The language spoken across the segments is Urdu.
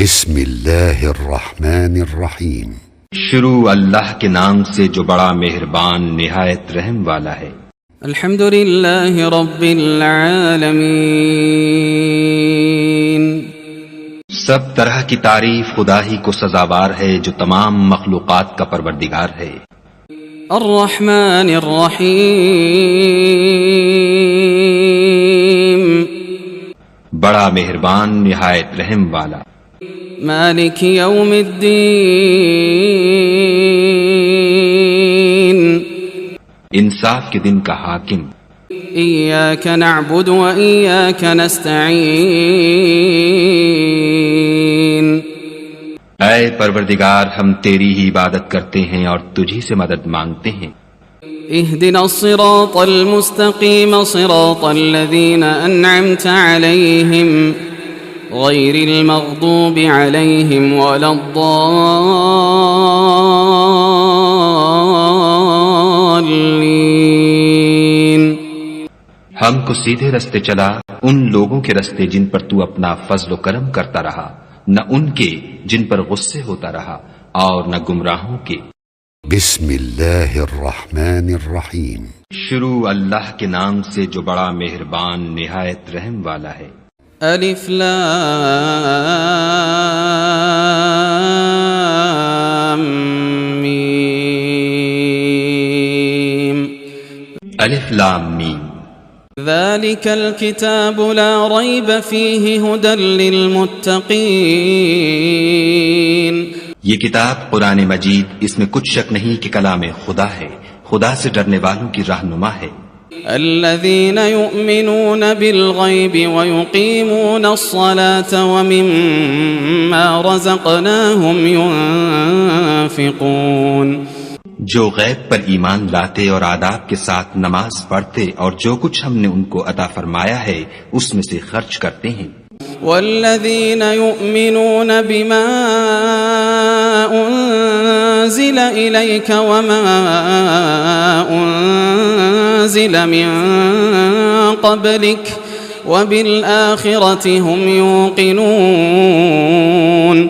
بسم اللہ الرحمن الرحیم۔ شروع اللہ کے نام سے جو بڑا مہربان نہایت رحم والا ہے۔ الحمد للہ رب العالمین۔ سب طرح کی تعریف خدا ہی کو سزاوار ہے جو تمام مخلوقات کا پروردگار ہے۔ الرحمن الرحیم۔ بڑا مہربان نہایت رحم والا۔ مالک یوم الدین۔ انصاف کے دن کا حاکم۔ ایاک نعبد و ایاک نستعین۔ اے پروردگار ہم تیری ہی عبادت کرتے ہیں اور تجھی سے مدد مانگتے ہیں۔ اهدنا الصراط المستقيم صراط الذين أنعمت عليهم غير المغضوب عليهم ولا الضالين۔ ہم کو سیدھے رستے چلا ان لوگوں کے رستے جن پر تو اپنا فضل و کرم کرتا رہا، نہ ان کے جن پر غصے ہوتا رہا اور نہ گمراہوں کے۔ بسم اللہ الرحمن الرحیم۔ شروع اللہ کے نام سے جو بڑا مہربان نہایت رحم والا ہے۔ الف لام میم۔ الف لام میم۔ ذلك الكتاب لا ريب فيه هدى للمتقين۔ یہ کتاب قرآن مجید، اس میں کچھ شک نہیں کہ کلام خدا ہے، خدا سے ڈرنے والوں کی رہنما ہے۔ الذين يؤمنون بالغيب ويقيمون الصلاة ومما رزقناهم ينفقون۔ جو غیب پر ایمان لاتے اور آداب کے ساتھ نماز پڑھتے اور جو کچھ ہم نے ان کو عطا فرمایا ہے اس میں سے خرچ کرتے ہیں۔ والذين يؤمنون بما أنزل إليك وما أنزل من قبلك وبالآخرة هم يوقنون۔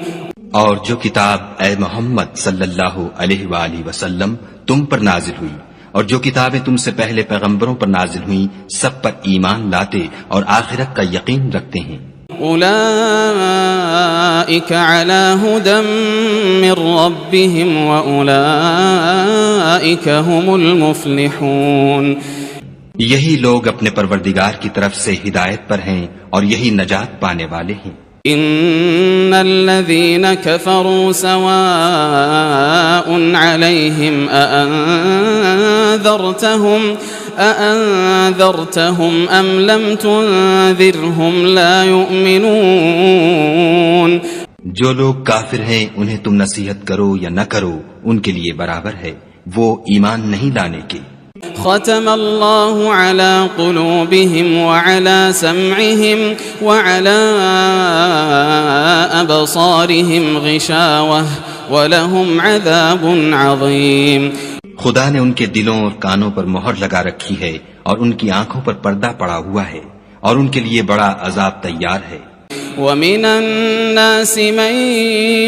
اور جو کتاب اے محمد صلی اللہ علیہ وآلہ وسلم تم پر نازل ہوئی اور جو کتابیں تم سے پہلے پیغمبروں پر نازل ہوئیں سب پر ایمان لاتے اور آخرت کا یقین رکھتے ہیں۔ أولئك على هدى من ربهم وأولئك هم المفلحون۔ یہی لوگ اپنے پروردگار کی طرف سے ہدایت پر ہیں اور یہی نجات پانے والے ہیں۔ ان الذين كفروا سواء عليهم أأنذرتهم أم لم تنذرهم لا يؤمنون۔ جو لوگ کافر ہیں انہیں تم نصیحت کرو یا نہ کرو ان کے لیے برابر ہے، وہ ایمان نہیں لانے کے۔ ختم اللہ علی قلوبہم وعلی سمعہم وعلی ابصارہم غشاوہ ولہم عذاب عظیم۔ خدا نے ان کے دلوں اور کانوں پر مہر لگا رکھی ہے اور ان کی آنکھوں پر پردہ پڑا ہوا ہے اور ان کے لیے بڑا عذاب تیار ہے۔ وَمِنَ النَّاسِ مَن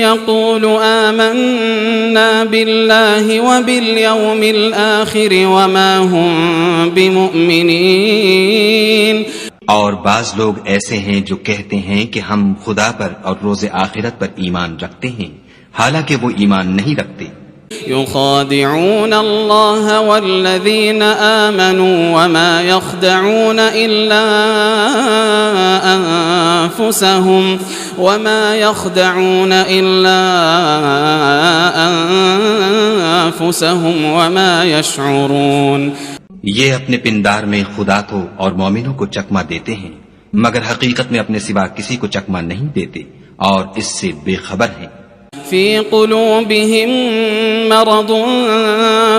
يَقُولُ آمَنَّا بِاللَّهِ وَبِالْيَوْمِ الْآخِرِ وَمَا هُمْ بِمُؤْمِنِينَ۔ اور بعض لوگ ایسے ہیں جو کہتے ہیں کہ ہم خدا پر اور روز آخرت پر ایمان رکھتے ہیں، حالانکہ وہ ایمان نہیں رکھتے۔ يخادعون الله والذين آمنوا وما يخدعون إلا أنفسهم وما يشعرون۔ یہ اپنے پندار میں خدا کو اور مومنوں کو چکمہ دیتے ہیں مگر حقیقت میں اپنے سوا کسی کو چکمہ نہیں دیتے اور اس سے بے خبر ہیں۔ في قلوبهم مرض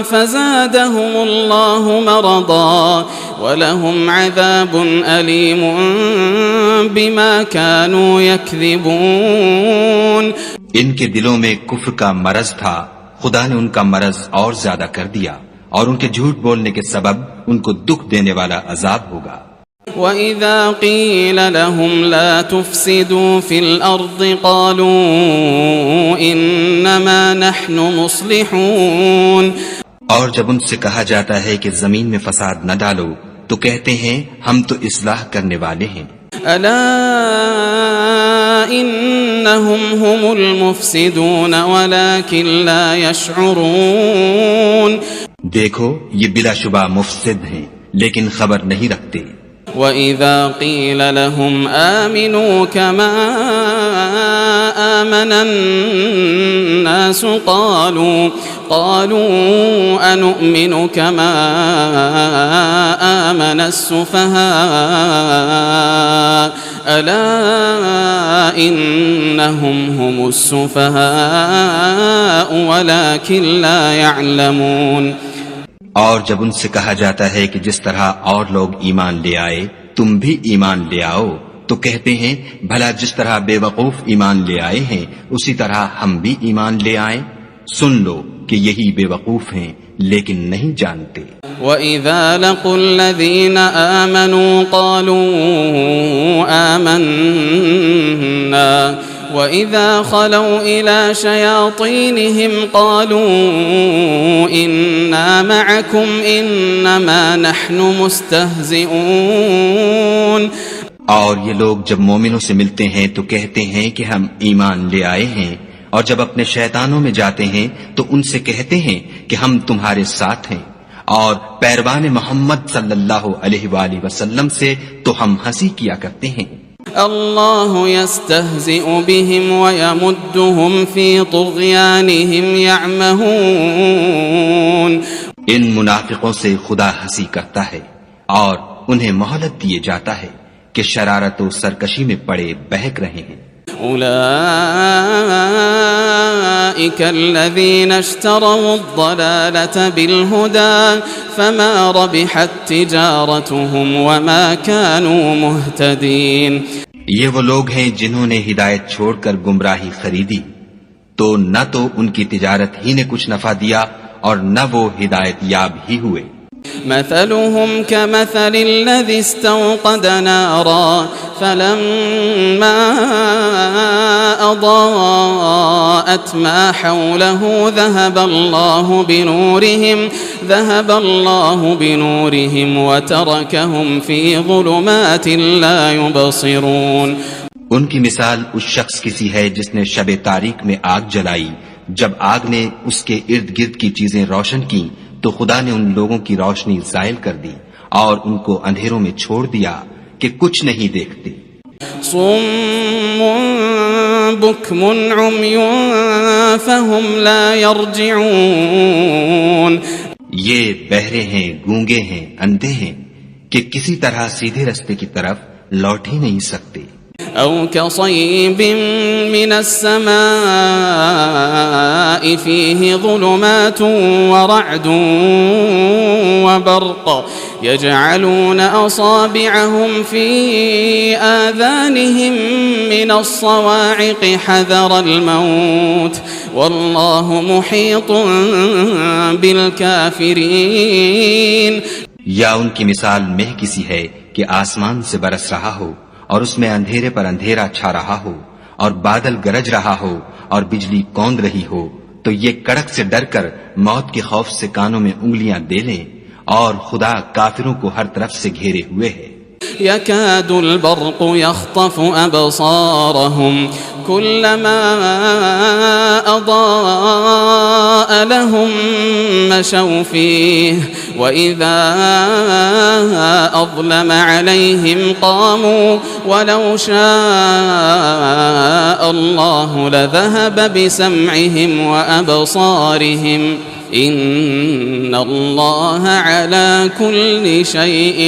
فزادهم الله مرضا ولهم عذاب أليم بما كانوا يكذبون۔ ان کے دلوں میں کفر کا مرض تھا، خدا نے ان کا مرض اور زیادہ کر دیا اور ان کے جھوٹ بولنے کے سبب ان کو دکھ دینے والا عذاب ہوگا۔ وَإِذَا قِيلَ لَهُمْ لَا تُفْسِدُوا فِي الْأَرْضِ قَالُوا إِنَّمَا نَحْنُ مُصْلِحُونَ، اور جب ان سے کہا جاتا ہے کہ زمین میں فساد نہ ڈالو تو کہتے ہیں ہم تو اصلاح کرنے والے ہیں۔ أَلَا إِنَّهُمْ هُمُ الْمُفْسِدُونَ وَلَكِنْ لَا يَشْعُرُونَ، دیکھو یہ بلا شبہ مفسد ہیں لیکن خبر نہیں رکھتے۔ وَإِذَا قِيلَ لَهُمْ آمِنُوا كَمَا آمَنَ النَّاسُ قَالُوا أَنُؤْمِنُ كَمَا آمَنَ السُّفَهَاءُ أَلَا إِنَّهُمْ هُمُ السُّفَهَاءُ وَلَكِنْ لَا يَعْلَمُونَ۔ اور جب ان سے کہا جاتا ہے کہ جس طرح اور لوگ ایمان لے آئے تم بھی ایمان لے آؤ تو کہتے ہیں بھلا جس طرح بے وقوف ایمان لے آئے ہیں اسی طرح ہم بھی ایمان لے آئیں۔ سن لو کہ یہی بے وقوف ہیں لیکن نہیں جانتے۔ وَإِذَا لَقُوا الَّذِينَ آمَنُوا قَالُوا آمَنَّا وَإِذَا خَلَوْا إِلَى شَيَاطِينِهِمْ قَالُوا إِنَّا مَعَكُمْ إِنَّمَا نَحْنُ مُسْتَهْزِئُونَ، اور یہ لوگ جب مومنوں سے ملتے ہیں تو کہتے ہیں کہ ہم ایمان لے آئے ہیں، اور جب اپنے شیطانوں میں جاتے ہیں تو ان سے کہتے ہیں کہ ہم تمہارے ساتھ ہیں، اور پیروان محمد صلی اللہ علیہ وآلہ وسلم سے تو ہم ہنسی کیا کرتے ہیں۔ اللہ یستہزئ بہم ویمدہم فی طغیانہم یعمہون، ان منافقوں سے خدا ہنسی کرتا ہے اور انہیں مہلت دیے جاتا ہے کہ شرارت و سرکشی میں پڑے بہک رہے ہیں۔ اولئک الذین اشتروا الضلالة بالہدى فما ربحت تجارتهم وما كانوا مہتدین، یہ وہ لوگ ہیں جنہوں نے ہدایت چھوڑ کر گمراہی خریدی تو نہ تو ان کی تجارت ہی نے کچھ نفع دیا اور نہ وہ ہدایت یاب ہی ہوئے۔ مثلهم كمثل الذي استوقد نارا فلما أضاءت ما حوله ذهب الله بنورهم وتركهم في ظلمات لا يبصرون۔ ان کی مثال اس شخص کی سی ہے جس نے شب تاریک میں آگ جلائی، جب آگ نے اس کے ارد گرد کی چیزیں روشن کی تو خدا نے ان لوگوں کی روشنی زائل کر دی اور ان کو اندھیروں میں چھوڑ دیا کہ کچھ نہیں دیکھتے۔ صم بکم عمی فهم لا يرجعون، یہ بہرے ہیں، گونگے ہیں، اندھے ہیں کہ کسی طرح سیدھے رستے کی طرف لوٹ ہی نہیں سکتے۔ أو كصيب من السماء فيه ظلمات ورعد وبرق يجعلون أصابعهم في آذانهم من الصواعق حذر الموت والله محيط بالكافرين۔ یا ان کی مثال مہ کسی ہے کہ آسمان سے برس رہا ہو اور اس میں اندھیرے پر اندھیرا چھا رہا ہو اور بادل گرج رہا ہو اور بجلی کوند رہی ہو تو یہ کڑک سے ڈر کر موت کے خوف سے کانوں میں انگلیاں دے لیں، اور خدا کافروں کو ہر طرف سے گھیرے ہوئے ہے۔ يكاد البرق يخطف أبصارهم كلما أضاء لهم مشوا فيه وإذا أظلم عليهم قاموا ولو شاء الله لذهب بسمعهم وأبصارهم إن الله على كل شيء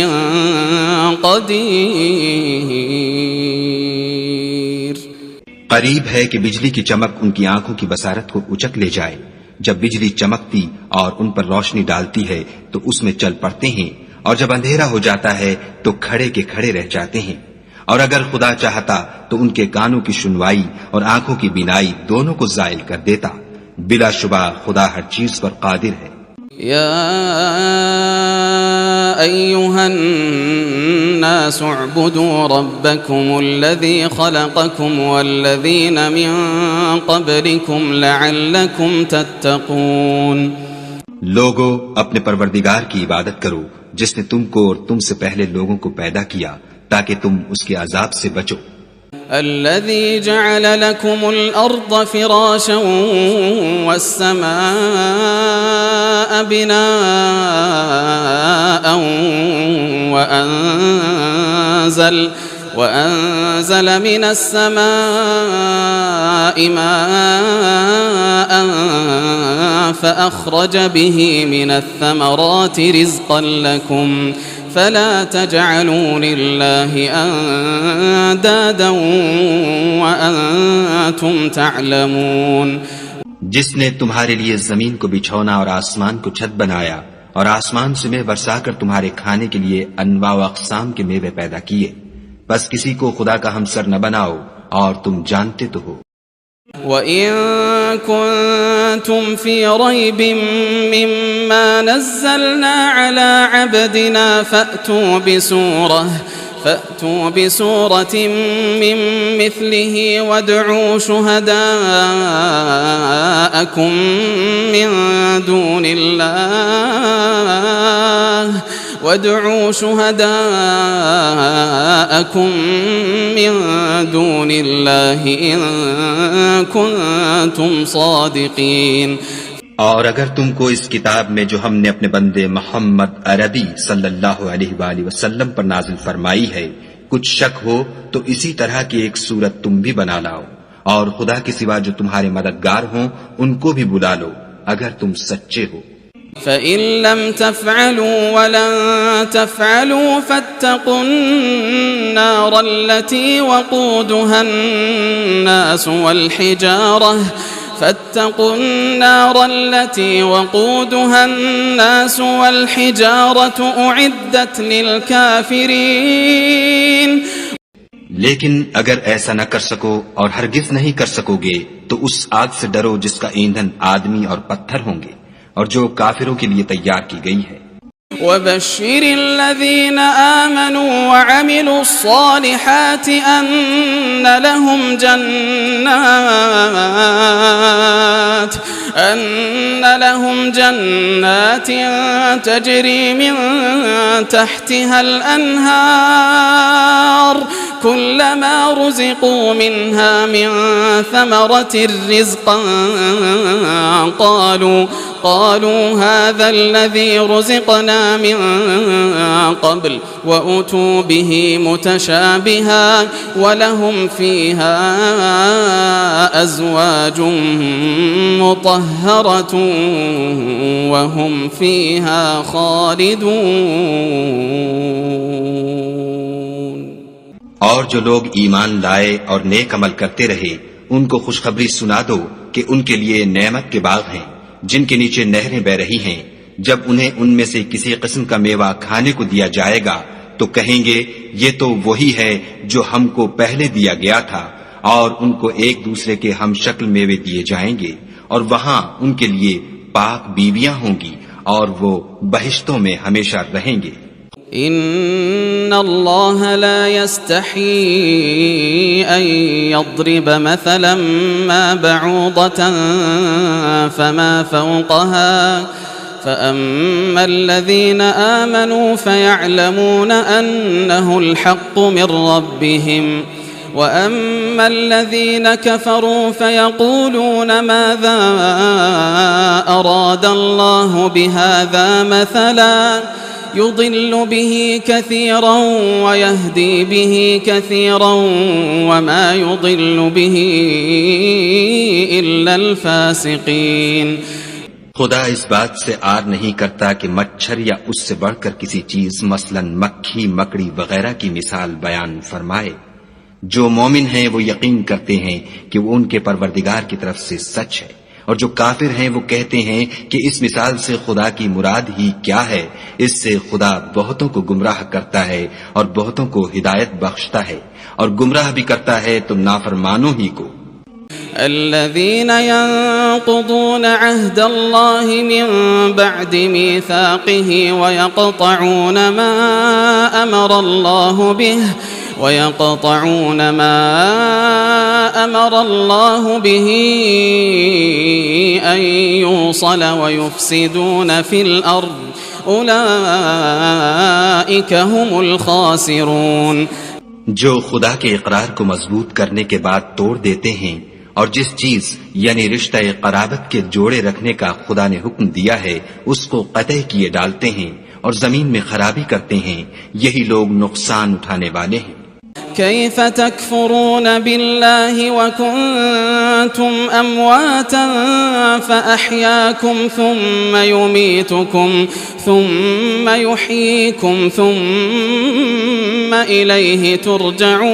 قدیر۔ قریب ہے کہ بجلی کی چمک ان کی آنکھوں کی بصارت کو اچک لے جائے، جب بجلی چمکتی اور ان پر روشنی ڈالتی ہے تو اس میں چل پڑتے ہیں، اور جب اندھیرا ہو جاتا ہے تو کھڑے کے کھڑے رہ جاتے ہیں، اور اگر خدا چاہتا تو ان کے کانوں کی سنوائی اور آنکھوں کی بینائی دونوں کو زائل کر دیتا۔ بلا شبہ خدا ہر چیز پر قادر ہے۔ يا أيها الناس اعبدوا ربكم الذي خلقكم والذين من قبلكم لعلكم تتقون. لوگو اپنے پروردگار کی عبادت کرو جس نے تم کو اور تم سے پہلے لوگوں کو پیدا کیا تاکہ تم اس کے عذاب سے بچو. الذي جعل لكم الأرض فراشا والسماء بناء وأنزل من السماء ماء فأخرج به من الثمرات رزقا لكم فلا تجعلوا لله اندادا وانتم تعلمون. جس نے تمہارے لیے زمین کو بچھونا اور آسمان کو چھت بنایا اور آسمان سے میوے برسا کر تمہارے کھانے کے لیے انواع و اقسام کے میوے پیدا کیے، بس کسی کو خدا کا ہمسر نہ بناؤ اور تم جانتے تو ہو. وَإِن كُنتُمْ فِي رَيْبٍ مِّمَّا نَزَّلْنَا عَلَى عَبْدِنَا فَأْتُوا بِسُورَةٍ مِّن مِّثْلِهِ وَادْعُوا شُهَدَاءَكُم من دون الله إن كنتم صادقين. اور اگر تم کو اس کتاب میں جو ہم نے اپنے بندے محمد عربی صلی اللہ علیہ وآلہ وسلم پر نازل فرمائی ہے کچھ شک ہو تو اسی طرح کی ایک صورت تم بھی بنا لاؤ اور خدا کے سوا جو تمہارے مددگار ہوں ان کو بھی بلا لو اگر تم سچے ہو. فَإِن لَّمْ تَفْعَلُوا وَلَن تَفْعَلُوا فَاتَّقُوا النَّارَ الَّتِي وَقُودُهَا النَّاسُ وَالْحِجَارَةُ أُعِدَّتْ لِلْكَافِرِينَ. لیکن اگر ایسا نہ کر سکو اور ہرگز نہیں کر سکو گے تو اس آگ سے ڈرو جس کا ایندھن آدمی اور پتھر ہوں گے اور جو کافروں کے لیے تیار کی گئی ہے. وَبَشِّرِ الَّذِينَ آمَنُوا وَعَمِلُوا الصَّالِحَاتِ أَنَّ لَهُمْ جَنَّاتٍ تَجْرِي مِن تَحْتِهَا الْأَنْهَارُ كُلَّمَا رُزِقُوا مِنْهَا مِن ثَمَرَةٍ رِزْقًا قالوا هذا الذي رزقنا من قبل وأتوا به متشابها ولهم فيها أزواج مطهرة وهم فيها خالدون. اور جو لوگ ایمان لائے اور نیک عمل کرتے رہے ان کو خوشخبری سنا دو کہ ان کے لیے نعمت کے باغ ہیں جن کے نیچے نہریں بہ رہی ہیں. جب انہیں ان میں سے کسی قسم کا میوہ کھانے کو دیا جائے گا تو کہیں گے یہ تو وہی ہے جو ہم کو پہلے دیا گیا تھا، اور ان کو ایک دوسرے کے ہم شکل میوے دیے جائیں گے اور وہاں ان کے لیے پاک بیویاں ہوں گی اور وہ بہشتوں میں ہمیشہ رہیں گے. ان اللہ لا يستحی ان يضرب مثلا ما بعوضة فما فوقها فأما الذين آمنوا فيعلمون أنه الحق من ربهم وأما الذين كفروا فيقولون ماذا أراد الله بهذا مثلا يضل به كثيرا ويهدي به كثيرا وما يضل به إلا الفاسقين. خدا اس بات سے آر نہیں کرتا کہ مچھر یا اس سے بڑھ کر کسی چیز مثلا مکھی مکڑی وغیرہ کی مثال بیان فرمائے. جو مومن ہیں وہ یقین کرتے ہیں کہ وہ ان کے پروردگار کی طرف سے سچ ہے، اور جو کافر ہیں وہ کہتے ہیں کہ اس مثال سے خدا کی مراد ہی کیا ہے. اس سے خدا بہتوں کو گمراہ کرتا ہے اور بہتوں کو ہدایت بخشتا ہے، اور گمراہ بھی کرتا ہے تو نافرمانوں ہی کو. الذين ينقضون عهد الله من بعد ميثاقه ويقطعون ما أمر الله به أن يوصل ويفسدون في الأرض أولئك هم الخاسرون. جو خدا کے اقرار کو مضبوط کرنے کے بعد توڑ دیتے ہیں اور جس چیز یعنی رشتہ قرابت کے جوڑے رکھنے کا خدا نے حکم دیا ہے اس کو قطع کیے ڈالتے ہیں اور زمین میں خرابی کرتے ہیں، یہی لوگ نقصان اٹھانے والے ہیں. كيف تكفرون بالله وكنتم أمواتا فأحياكم ثم يميتكم ثم يحييكم ثم إليه ترجعون.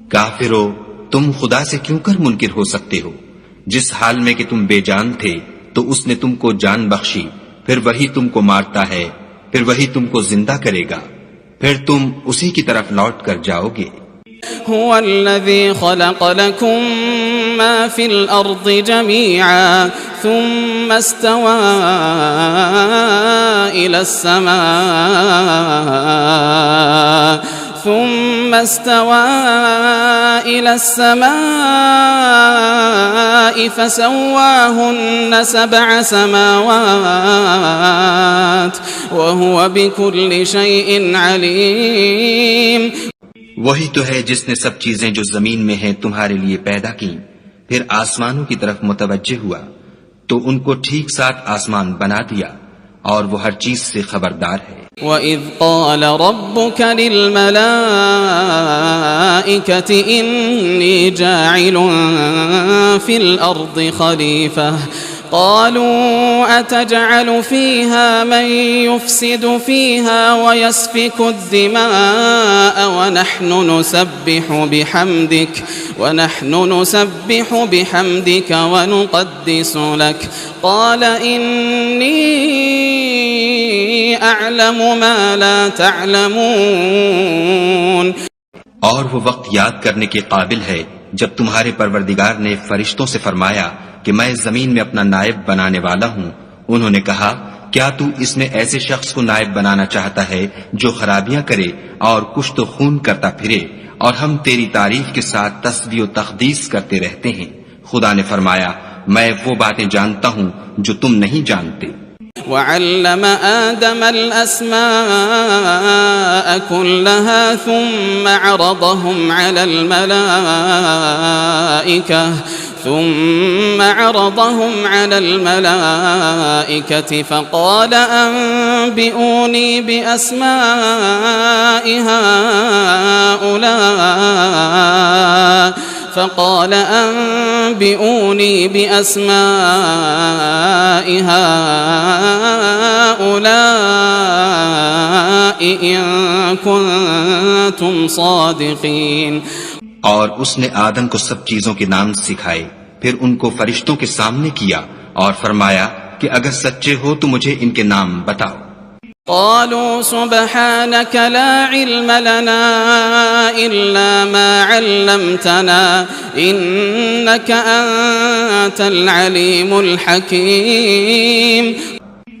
کافرو، تم خدا سے کیوں کر منکر ہو سکتے ہو؟ جس حال میں کہ تم بے جان تھے تو اس نے تم کو جان بخشی، پھر وہی تم کو مارتا ہے، پھر وہی تم کو زندہ کرے گا، پھر تم اسی کی طرف لوٹ کر جاؤ گے. هو الذي خلق لكم ما في الأرض جميعا ثم استوى إلى السماء فسواهن 7 سماوات وهو بكل شيء عليم. وہی تو ہے جس نے سب چیزیں جو زمین میں ہیں تمہارے لیے پیدا کی، پھر آسمانوں کی طرف متوجہ ہوا تو ان کو ٹھیک ساتھ آسمان بنا دیا، اور وہ ہر چیز سے خبردار ہے. وَإِذْ قَالَ رَبُّكَ لِلْمَلَائِكَةِ إِنِّي جَاعِلٌ فِي الْأَرْضِ خَلِيفَةً قالوا أتجعل فيها من يفسد فيها ويسفك الدماء ونحن نسبح بحمدك ونقدس لك قال إني أعلم ما لا تعلمون. اور وہ وقت یاد کرنے کے قابل ہے جب تمہارے پروردگار نے فرشتوں سے فرمایا کہ میں زمین میں اپنا نائب بنانے والا ہوں. انہوں نے کہا کیا تو اس میں ایسے شخص کو نائب بنانا چاہتا ہے جو خرابیاں کرے اور کچھ تو خون کرتا پھرے، اور ہم تیری تعریف کے ساتھ تسبیح و تقدیس کرتے رہتے ہیں. خدا نے فرمایا میں وہ باتیں جانتا ہوں جو تم نہیں جانتے. وعلم آدم الأسماء كلها ثم عرضهم على الملائكة فقال أنبئوني بأسماء هؤلاء إن كنتم صادقين. اور اس نے آدم کو سب چیزوں کے نام سکھائے، پھر ان کو فرشتوں کے سامنے کیا اور فرمایا کہ اگر سچے ہو تو مجھے ان کے نام بتاؤ. قالوا سبحانك لا علم لنا إلا ما علمتنا إنك أنت العليم الحكيم.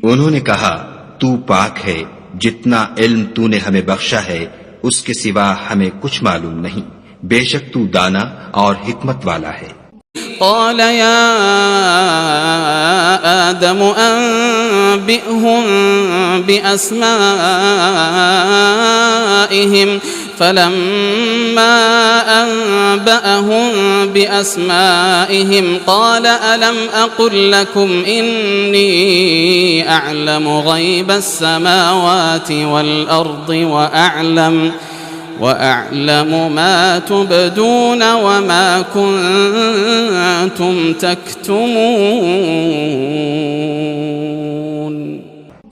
انہوں نے کہا تو پاک ہے، جتنا علم تو نے ہمیں بخشا ہے اس کے سوا ہمیں کچھ معلوم نہیں، بے شک تو دانا اور حکمت والا ہے. قال يا آدم أنبئهم بأسمائهم فلما أنبأهم بأسمائهم قال ألم أقل لكم إني أعلم غيب السماوات والأرض وأعلم ما تبدون وما كنتم تكتمون.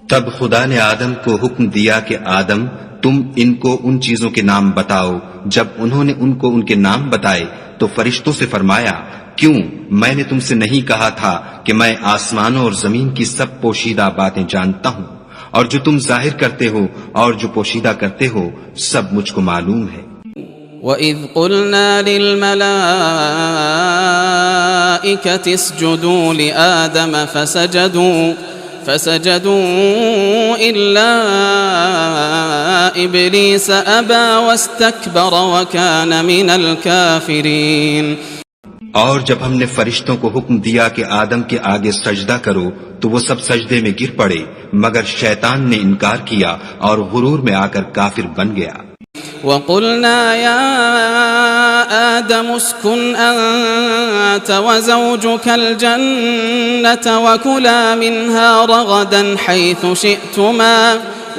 تب خدا نے آدم کو حکم دیا کہ آدم تم ان کو ان چیزوں کے نام بتاؤ. جب انہوں نے ان کو ان کے نام بتائے تو فرشتوں سے فرمایا کیوں میں نے تم سے نہیں کہا تھا کہ میں آسمانوں اور زمین کی سب پوشیدہ باتیں جانتا ہوں، اور جو تم ظاہر کرتے ہو اور جو پوشیدہ کرتے ہو سب مجھ کو معلوم ہے. وَإِذْ قُلْنَا لِلْمَلَائِكَةِ اسْجُدُوا لِآدَمَ فسجدوا إلا إبليس أبى واستكبر وكان من الكافرين. اور جب ہم نے فرشتوں کو حکم دیا کہ آدم کے آگے سجدہ کرو تو وہ سب سجدے میں گر پڑے مگر شیطان نے انکار کیا اور غرور میں آ کر کافر بن گیا. وَقُلْنَا يَا آدَمُ اسْكُنْ أَنْتَ وَزَوْجُكَ الْجَنَّةَ وَكُلَا مِنْهَا رَغَدًا حَيْثُ شِئْتُمَا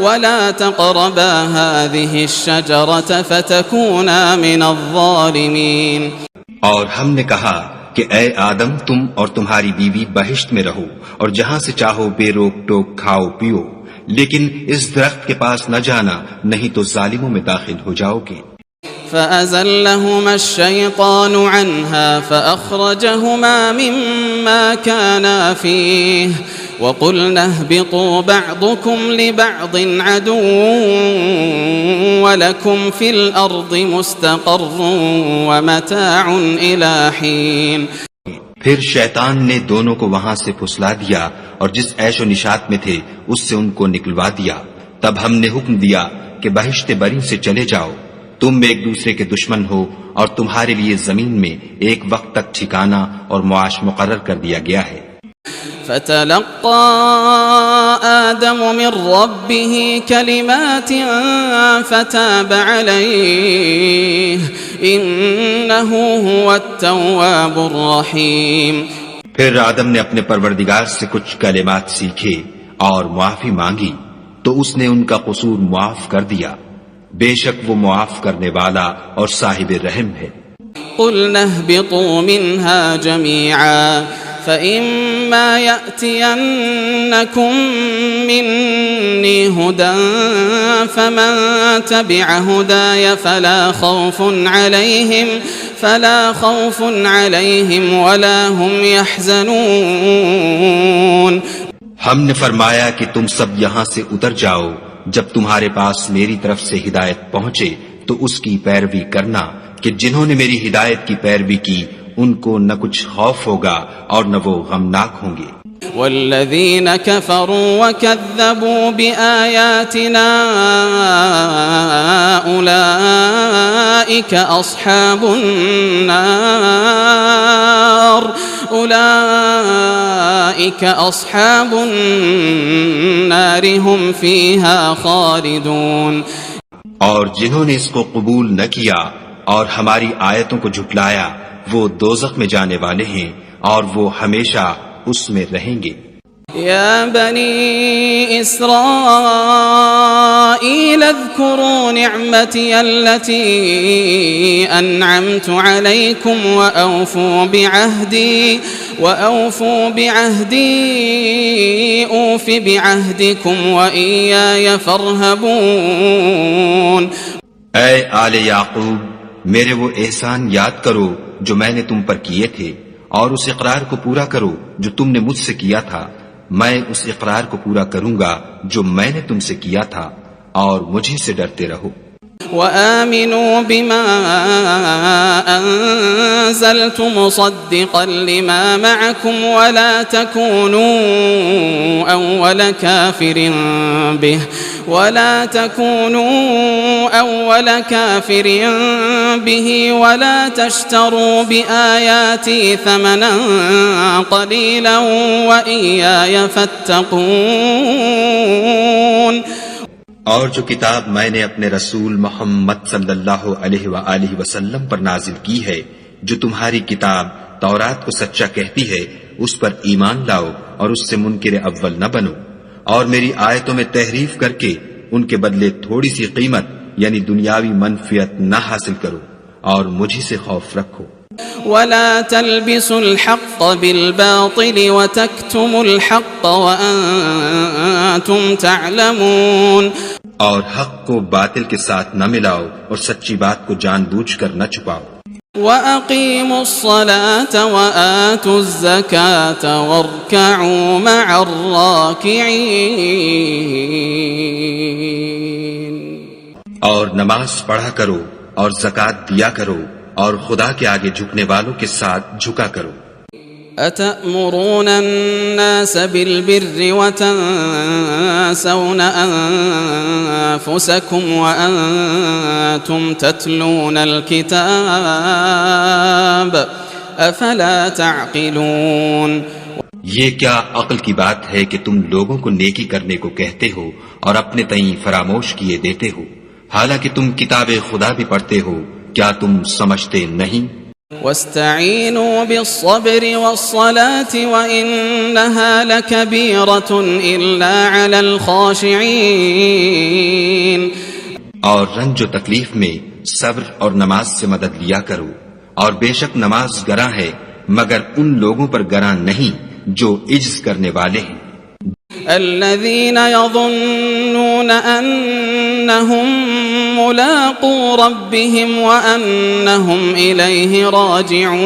وَلَا تَقْرَبَا هَذِهِ الشَّجَرَةَ فَتَكُونَا مِنَ الظَّالِمِينَ. اور ہم نے کہا کہ اے آدم تم اور تمہاری بیوی بہشت میں رہو اور جہاں سے چاہو بے روک ٹوک کھاؤ پیو لیکن اس درخت کے پاس نہ جانا نہیں تو ظالموں میں داخل ہو جاؤ گے. فَأَزَلَّهُمَا الشَّيْطَانُ عَنْهَا فَأَخْرَجَهُمَا مِمَّا كَانَا فِيهِ وَقُلْنَا اهْبِطُوا بَعْضُكُمْ لِبَعْضٍ عَدُوٌّ وَلَكُمْ فِي الْأَرْضِ مُسْتَقَرٌّ وَمَتَاعٌ إِلَى حِينٍ. پھر شیطان نے دونوں کو وہاں سے پھسلا دیا اور جس عیش و نشاط میں تھے اس سے ان کو نکلوا دیا. تب ہم نے حکم دیا کہ بہشت بری سے چلے جاؤ تم ایک دوسرے کے دشمن ہو اور تمہارے لیے زمین میں ایک وقت تک ٹھکانہ اور معاش مقرر کر دیا گیا ہے. فتلقى آدم من ربه كلمات فتاب عليه إنه هو التواب الرحيم. پھر آدم نے اپنے پروردگار سے کچھ کلمات سیکھے اور معافی مانگی تو اس نے ان کا قصور معاف کر دیا بے شک وہ معاف کرنے والا اور صاحب رحم ہے. قُلْنَا اهْبِطُوا مِنْهَا جَمِيعًا فَإِمَّا يَأْتِيَنَّكُمْ مِنِّي هُدًى فَمَنْ تَبِعَ هُدَايَ فَلَا خَوْفٌ عَلَيْهِمْ وَلَا هُمْ يَحْزَنُونَ. ہم نے فرمایا کہ تم سب یہاں سے اتر جاؤ جب تمہارے پاس میری طرف سے ہدایت پہنچے تو اس کی پیروی کرنا کہ جنہوں نے میری ہدایت کی پیروی کی ان کو نہ کچھ خوف ہوگا اور نہ وہ غمناک ہوں گے. والذین کفروا وکذبوا بآیاتنا اولئک اصحاب النار هم فیہا خالدون. اور جنہوں نے اس کو قبول نہ کیا اور ہماری آیتوں کو جھٹلایا وہ دوزخ میں جانے والے ہیں اور وہ ہمیشہ اس میں رہیں گے. یا بنی اسرائیل اذکروا نعمتی التي انعمت علیکم واوفوا بعہدی اوف بعہدکم وإیای فارہبون. اے آل یعقوب میرے وہ احسان یاد کرو جو میں نے تم پر کیے تھے اور اس اقرار کو پورا کرو جو تم نے مجھ سے کیا تھا. میں اس اقرار کو پورا کروں گا جو میں نے تم سے کیا تھا اور مجھے سے ڈرتے رہو. وآمنوا بما أنزلت مصدقا لما معكم ولا تكونوا أول كافر به ولا تشتروا بآياتي ثمنا قليلا وإياي فاتقون. اور جو کتاب میں نے اپنے رسول محمد صلی اللہ علیہ وآلہ وسلم پر نازل کی ہے جو تمہاری کتاب تورات کو سچا کہتی ہے اس پر ایمان لاؤ اور اس سے منکر اول نہ بنو اور میری آیتوں میں تحریف کر کے ان کے بدلے تھوڑی سی قیمت یعنی دنیاوی منفعت نہ حاصل کرو اور مجھے سے خوف رکھو. ولا تلبسوا الحق بالباطل وتكتموا الحق وأنتم تعلمون. اور حق کو باطل کے ساتھ نہ ملاؤ اور سچی بات کو جان بوجھ کر نہ چھپاؤ. وَأَقِيمُوا الصَّلَاةَ وَآتُوا الزَّكَاةَ وَارْكَعُوا مَعَ الرَّاكِعِينَ. اور نماز پڑھا کرو اور زکات دیا کرو اور خدا کے آگے جھکنے والوں کے ساتھ جھکا کرو۔ أتأمرون الناس بالبر وتنسون أنفسكم وأنتم تتلون الكتاب أفلا تعقلون۔ یہ کیا عقل کی بات ہے کہ تم لوگوں کو نیکی کرنے کو کہتے ہو اور اپنے تئیں فراموش کیے دیتے ہو، حالانکہ تم کتاب خدا بھی پڑھتے ہو، کیا تم سمجھتے نہیں؟ واستعینوا بالصبر والصلاة وإنها لكبيرة إلا على الخاشعين۔ اور رنج و تکلیف میں صبر اور نماز سے مدد لیا کرو، اور بے شک نماز گراں ہے مگر ان لوگوں پر گراں نہیں جو عجز کرنے والے ہیں۔ الذين يظنون أنهم ملاقو ربهم وأنهم إليه راجعون،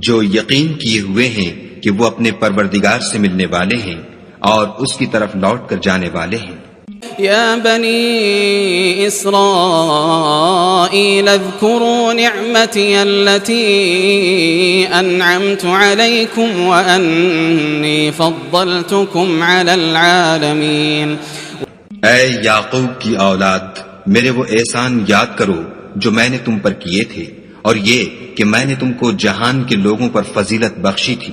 جو یقین کیے ہوئے ہیں کہ وہ اپنے پروردگار سے ملنے والے ہیں اور اس کی طرف لوٹ کر جانے والے ہیں۔ يا بني إسرائيل اذكروا نعمتي التي أنعمت عليكم وأني فضلتكم على العالمين۔ اے یعقوب کی اولاد، میرے وہ احسان یاد کرو جو میں نے تم پر کیے تھے، اور یہ کہ میں نے تم کو جہان کے لوگوں پر فضیلت بخشی تھی۔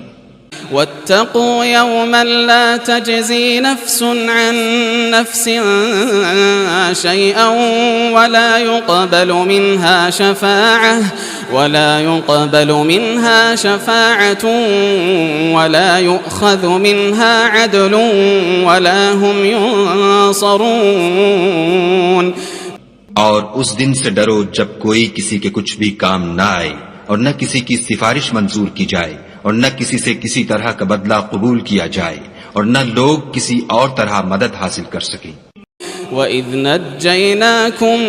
واتقوا يوما لا تجزي نفس عن نفس شيئا ولا يقبل منها شفاعة ولا يؤخذ منها عدل ولا هم ينصرون۔ اور اس دن سے ڈرو جب کوئی کسی کے کچھ بھی کام نہ آئے، اور نہ کسی کی سفارش منظور کی جائے، اور نہ کسی سے کسی طرح کا بدلہ قبول کیا جائے، اور نہ لوگ کسی اور طرح مدد حاصل کر سکیں۔ وَإِذْ نَجَّيْنَاكُمْ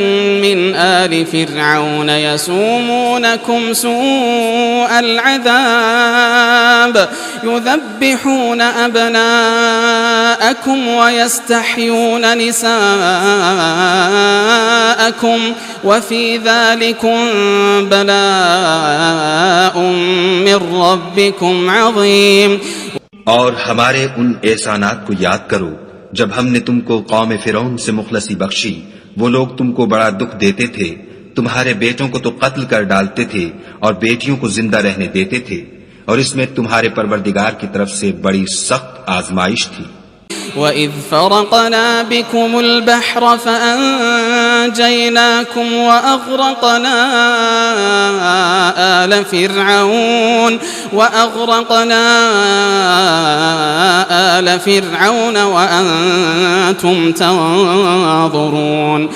مِنْ آلِ فِرْعَوْنَ يَسُومُونَكُمْ سُوءَ الْعَذَابِ يُذَبِّحُونَ أَبْنَاءَكُمْ وَيَسْتَحْيُونَ نِسَاءَكُمْ وَفِي ذَلِكُمْ بَلَاءٌ مِّن رَّبِّكُمْ عَظِيمٌ۔ اور ہمارے ان احسانات کو یاد کرو جب ہم نے تم کو قوم فرعون سے مخلصی بخشی، وہ لوگ تم کو بڑا دکھ دیتے تھے، تمہارے بیٹوں کو تو قتل کر ڈالتے تھے اور بیٹیوں کو زندہ رہنے دیتے تھے، اور اس میں تمہارے پروردگار کی طرف سے بڑی سخت آزمائش تھی۔ وَإِذْ فَرَقْنَا بِكُمُ الْبَحْرَ فَأَنْجَيْنَاكُمْ وَأَغْرَقْنَا آلَ فِرْعَوْنَ وَأَنْتُمْ تَنظُرُونَ۔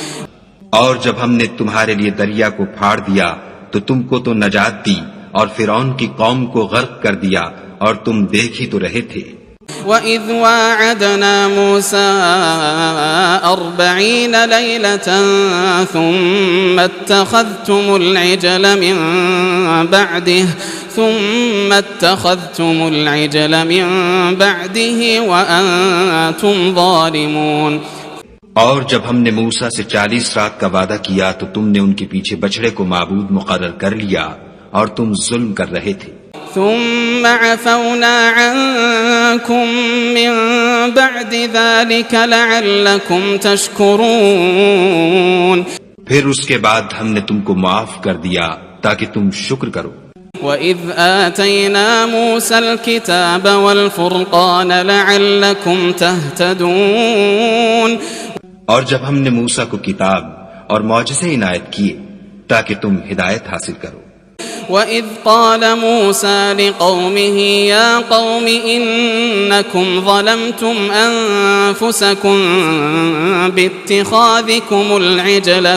اور جب ہم نے تمہارے لیے دریا کو پھاڑ دیا تو تم کو تو نجات دی، اور فرعون کی قوم کو غرق کر دیا، اور تم دیکھ ہی تو رہے تھے۔ وَإِذْ وَاعَدْنَا مُوسَىٰ 40 لَيْلَةً ثُمَّ اتَّخَذْتُمُ الْعِجْلَ مِن بَعْدِهِ وَأَنْتُمْ ظَالِمُونَ۔ اور جب ہم نے موسیٰ سے 40 رات کا وعدہ کیا تو تم نے ان کے پیچھے بچڑے کو معبود مقرر کر لیا، اور تم ظلم کر رہے تھے۔ ثم عفونا عنكم من بعد ذلك لعلكم تشكرون۔ پھر اس کے بعد ہم نے تم کو معاف کر دیا تاکہ تم شکر کرو۔ وَإِذْ آتَيْنَا مُوسَى الْكِتَابَ وَالْفُرْقَانَ لَعَلَّكُمْ تَهْتَدُونَ۔ اور جب ہم نے موسیٰ کو کتاب اور معجزے عنایت کیے تاکہ تم ہدایت حاصل کرو۔ وَإِذْ قَالَ مُوسَى لِقَوْمِهِ يَا قَوْمِ إِنَّكُمْ ظَلَمْتُمْ أَنفُسَكُمْ بِاتِّخَاذِكُمُ الْعِجْلَ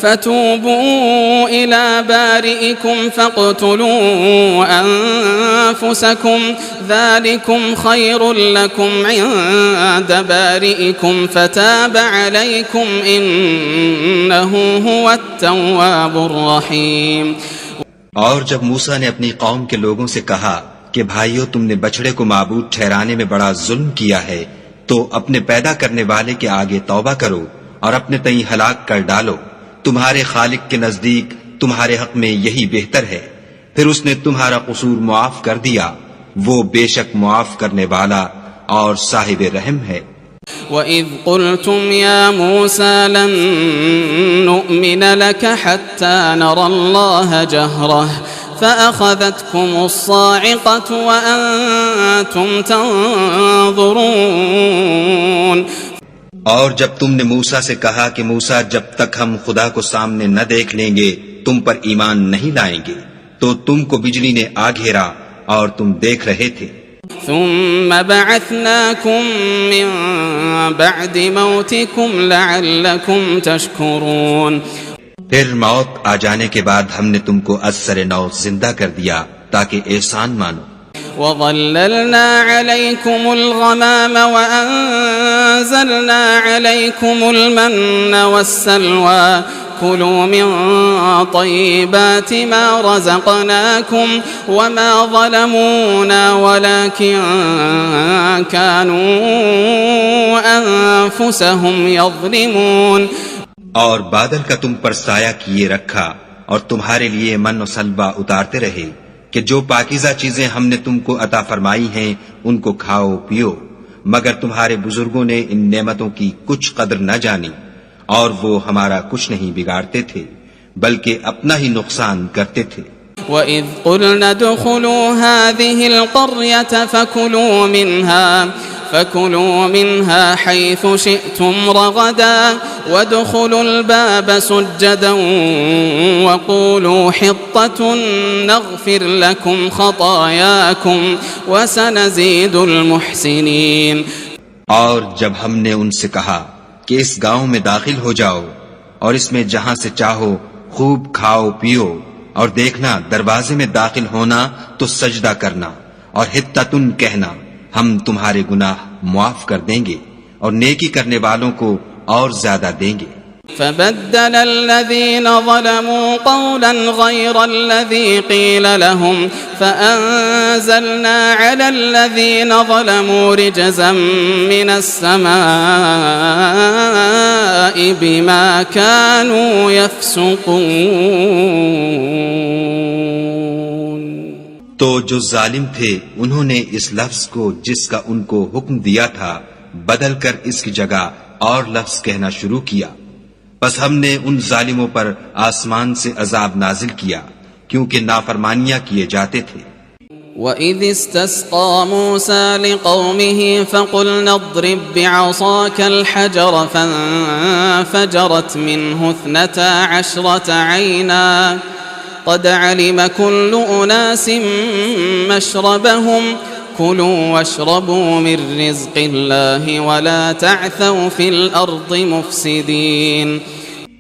فتوبوا إلى بارئكم فاقتلوا أنفسكم ذلكم خير لكم عند بارئكم فتاب عليكم إنه هو التواب الرحيم۔ اور جب موسیٰ نے اپنی قوم کے لوگوں سے کہا کہ بھائیو، تم نے بچڑے کو معبود ٹھہرانے میں بڑا ظلم کیا ہے، تو اپنے پیدا کرنے والے کے آگے توبہ کرو، اور اپنے تئیں ہلاک کر ڈالو، تمہارے خالق کے نزدیک تمہارے حق میں یہی بہتر ہے۔ پھر اس نے تمہارا قصور معاف کر دیا، وہ بے شک معاف کرنے والا اور صاحب رحم ہے۔ وَإِذْ قُلْتُمْ يَا مُوسَى لَن نُّؤْمِنَ لَكَ حَتَّى نَرَى اللَّهَ جَهْرَةً فَأَخَذَتْكُمُ الصَّاعِقَةُ وَأَنتُمْ تَنظُرُونَ۔ اور جب تم نے موسیٰ سے کہا کہ موسیٰ جب تک ہم خدا کو سامنے نہ دیکھ لیں گے تم پر ایمان نہیں لائیں گے، تو تم کو بجلی نے آ گھیرا اور تم دیکھ رہے تھے۔ ثم بعثناكم من بعد موتكم لعلكم تشكرون۔ پھر موت آ جانے کے بعد ہم نے تم کو از سر نو زندہ کر دیا تاکہ احسان مانو۔ وظللنا عليكم الغمام وأنزلنا عليكم المن والسلوى كلوا من طيبات ما رزقناكم وما ظلمونا ولكن كانوا أنفسهم يظلمون۔ اور بادل کا تم پر سایہ کیے رکھا اور تمہارے لیے من و سلوہ اتارتے رہے کہ جو پاکیزہ چیزیں ہم نے تم کو عطا فرمائی ہیں ان کو کھاؤ پیو، مگر تمہارے بزرگوں نے ان نعمتوں کی کچھ قدر نہ جانی اور وہ ہمارا کچھ نہیں بگاڑتے تھے بلکہ اپنا ہی نقصان کرتے تھے۔ وَإِذْ قُلْنَا ادْخُلُوا هَٰذِهِ الْقَرْيَةَ فَكُلُوا مِنْهَا حَيْثُ شِئْتُمْ رَغَدًا وَادْخُلُوا الْبَابَ سُجَّدًا وَقُولُوا حِطَّةٌ نَغْفِرْ لَكُمْ خَطَايَاكُمْ وَسَنَزِيدُ الْمُحْسِنِينَ۔ اور جب ہم نے ان سے کہا کہ اس گاؤں میں داخل ہو جاؤ اور اس میں جہاں سے چاہو خوب کھاؤ پیو، اور دیکھنا دروازے میں داخل ہونا تو سجدہ کرنا اور حطتن کہنا، ہم تمہارے گناہ معاف کر دیں گے اور نیکی کرنے والوں کو اور زیادہ دیں گے۔ فبدل الذين ظلموا قولا غير الذي قيل لهم فأنزلنا على الذين ظلموا رجزا من السماء بما كانوا يفسقون۔ تو جو ظالم تھے انہوں نے اس لفظ کو جس کا ان کو حکم دیا تھا بدل کر اس کی جگہ اور لفظ کہنا شروع کیا، بس ہم نے ان ظالموں پر آسمان سے عذاب نازل کیا کیونکہ نافرمانیاں کیے جاتے تھے۔ وَإِذِ اسْتَسْقَى مُوسَى لِقَوْمِهِ فَقُلْنَا اضْرِب بِّعَصَاكَ الْحَجَرَ فَانفَجَرَتْ مِنْهُ 12 عَيْنًا قَدْ عَلِمَ كُلُّ أُنَاسٍ مَّشْرَبَهُمْ كُلُوا وَاشْرَبُوا مِن رِّزْقِ اللَّهِ وَلَا تَعْثَوْا فِي الْأَرْضِ مُفْسِدِينَ۔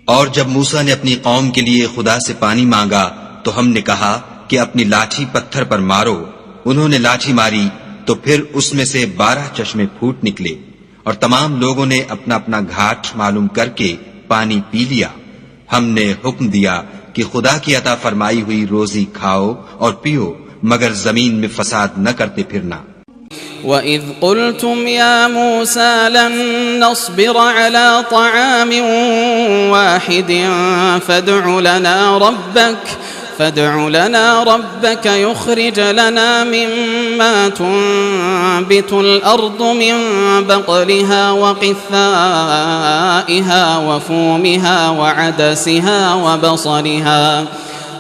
اور جب موسیٰ نے اپنی قوم کے لیے خدا سے پانی مانگا تو ہم نے کہا کہ اپنی لاٹھی پتھر پر مارو، انہوں نے لاٹھی ماری تو پھر اس میں سے 12 چشمے پھوٹ نکلے اور تمام لوگوں نے اپنا اپنا گھاٹ معلوم کر کے پانی پی لیا۔ ہم نے حکم دیا کہ خدا کی عطا فرمائی ہوئی روزی کھاؤ اور پیو مگر زمین میں فساد نہ کرتے پھرنا۔ وَإِذْ قُلْتُمْ يَا مُوسَى لَن نَّصْبِرَ عَلَىٰ طَعَامٍ وَاحِدٍ فادع لنا ربك يخرج لنا مما تنبت الأرض من بقلها وقثائها وفومها وعدسها وبصلها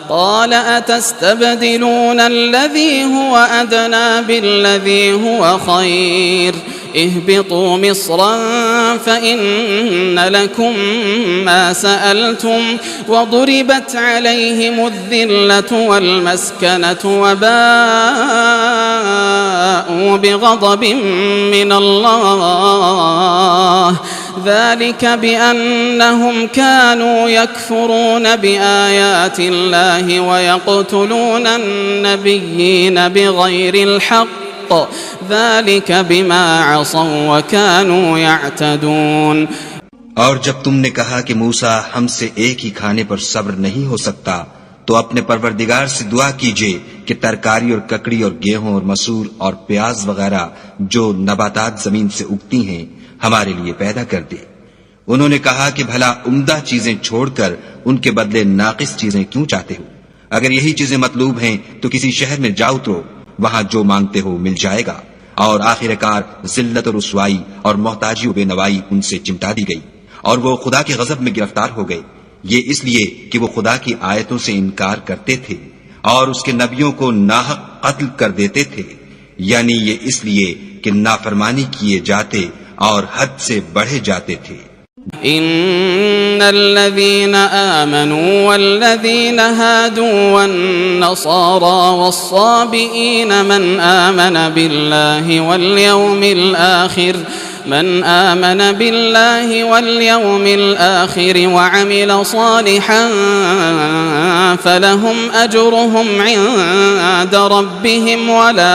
قال أتستبدلون الذي هو أدنى بالذي هو خير اهبطوا مصرا فإن لكم ما سألتم وضربت عليهم الذلة والمسكنة وباءوا بغضب من الله ذلك بأنهم كانوا يكفرون بآيات الله ويقتلون النبيين بغير الحق ذلك بما عصوا وكانوا يعتدون۔ اور جب تم نے کہا کہ موسیٰ ہم سے ایک ہی کھانے پر صبر نہیں ہو سکتا تو اپنے پروردگار سے دعا کیجئے کہ ترکاری اور ککڑی اور گیہوں اور مسور اور پیاز وغیرہ جو نباتات زمین سے اگتی ہیں ہمارے لیے پیدا کر دے، انہوں نے کہا کہ بھلا عمدہ چیزیں چھوڑ کر ان کے بدلے ناقص چیزیں کیوں چاہتے ہو؟ اگر یہی چیزیں مطلوب ہیں تو کسی شہر میں جا اترو، وہاں جو مانگتے ہو مل جائے گا۔ اور آخر کار ذلت و رسوائی اور محتاجی و بے نوائی ان سے چمٹا دی گئی، اور وہ خدا کے غضب میں گرفتار ہو گئے، یہ اس لیے کہ وہ خدا کی آیتوں سے انکار کرتے تھے اور اس کے نبیوں کو ناحق قتل کر دیتے تھے، یعنی یہ اس لیے کہ نافرمانی کیے جاتے اور حد سے بڑھے جاتے تھے۔ إن الذين آمنوا والذين هادوا والنصارى والصابئين من آمن بالله واليوم الآخر وعمل صالحا فلهم أجرهم عند ربهم ولا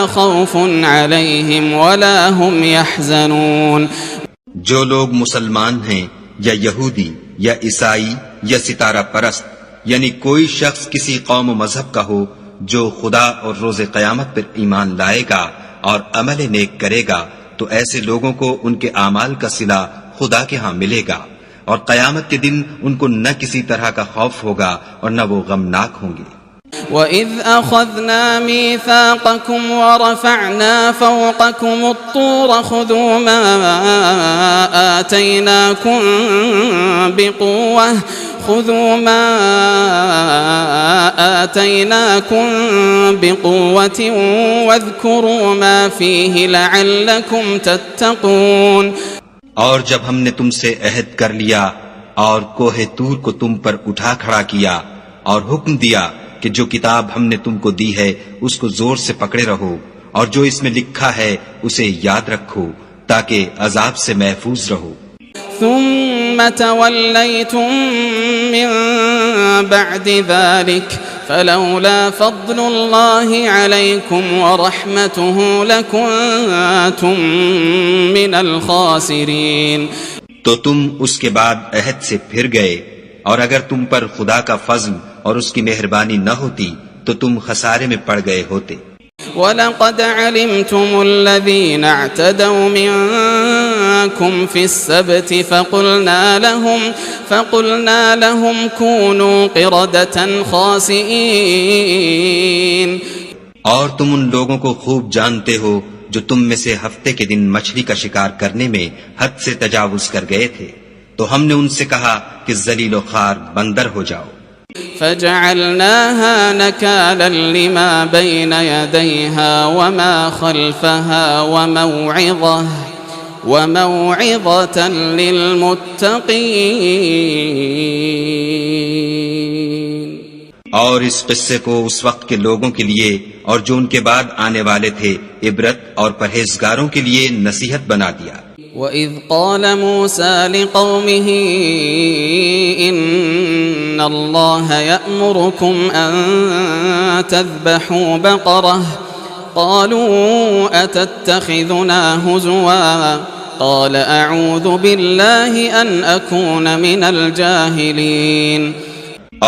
خوف عليهم ولا هم يحزنون۔ جو لوگ مسلمان ہیں یا یہودی یا عیسائی یا ستارہ پرست، یعنی کوئی شخص کسی قوم و مذہب کا ہو جو خدا اور روز قیامت پر ایمان لائے گا اور عمل نیک کرے گا، تو ایسے لوگوں کو ان کے اعمال کا صلہ خدا کے ہاں ملے گا، اور قیامت کے دن ان کو نہ کسی طرح کا خوف ہوگا اور نہ وہ غمناک ہوں گے۔ وَإِذْ أَخَذْنَا مِيثَاقَكُمْ وَرَفَعْنَا فَوْقَكُمُ الطُّورَ خُذُوا مَا آتَيْنَاكُمْ بِقُوَّةٍ وَاذْكُرُوا مَا فِيهِ لَعَلَّكُمْ تَتَّقُونَ۔ اور جب ہم نے تم سے عہد کر لیا اور کوہ طور کو تم پر اٹھا کھڑا کیا اور حکم دیا کہ جو کتاب ہم نے تم کو دی ہے اس کو زور سے پکڑے رہو، اور جو اس میں لکھا ہے اسے یاد رکھو تاکہ عذاب سے محفوظ رہو۔ ثم توليتم من بعد ذلك فلولا فضل الله عليكم ورحمته لكنتم من الخاسرين۔ تو تم اس کے بعد عہد سے پھر گئے، اور اگر تم پر خدا کا فضل اور اس کی مہربانی نہ ہوتی تو تم خسارے میں پڑ گئے ہوتے۔ وَلَقَدْ عَلِمْتُمُ الَّذِينَ اعْتَدَوْا مِنكُمْ فِي السَّبْتِ فَقُلْنَا لَهُمْ كُونُوا قِرَدَةً خَاسِئِينَ۔ اور تم ان لوگوں کو خوب جانتے ہو جو تم میں سے ہفتے کے دن مچھلی کا شکار کرنے میں حد سے تجاوز کر گئے تھے، تو ہم نے ان سے کہا کہ ذلیل و خوار بندر ہو جاؤ۔ فجعلناها نكالا لما بين يديها وما خلفها وموعظة للمتقين۔ اور اس قصے کو اس وقت کے لوگوں کے لیے اور جو ان کے بعد آنے والے تھے عبرت اور پرہیزگاروں کے لیے نصیحت بنا دیا۔ وَإِذْ قَالَ مُوسَى لِقَوْمِهِ إِنَّ اللَّهَ يَأْمُرُكُمْ أَن تَذْبَحُوا بَقَرَةً قَالُوا أَتَتَّخِذُنَا هُزُوًا قَالَ أَعُوذُ بِاللَّهِ أَنْ أَكُونَ مِنَ الْجَاهِلِينَ۔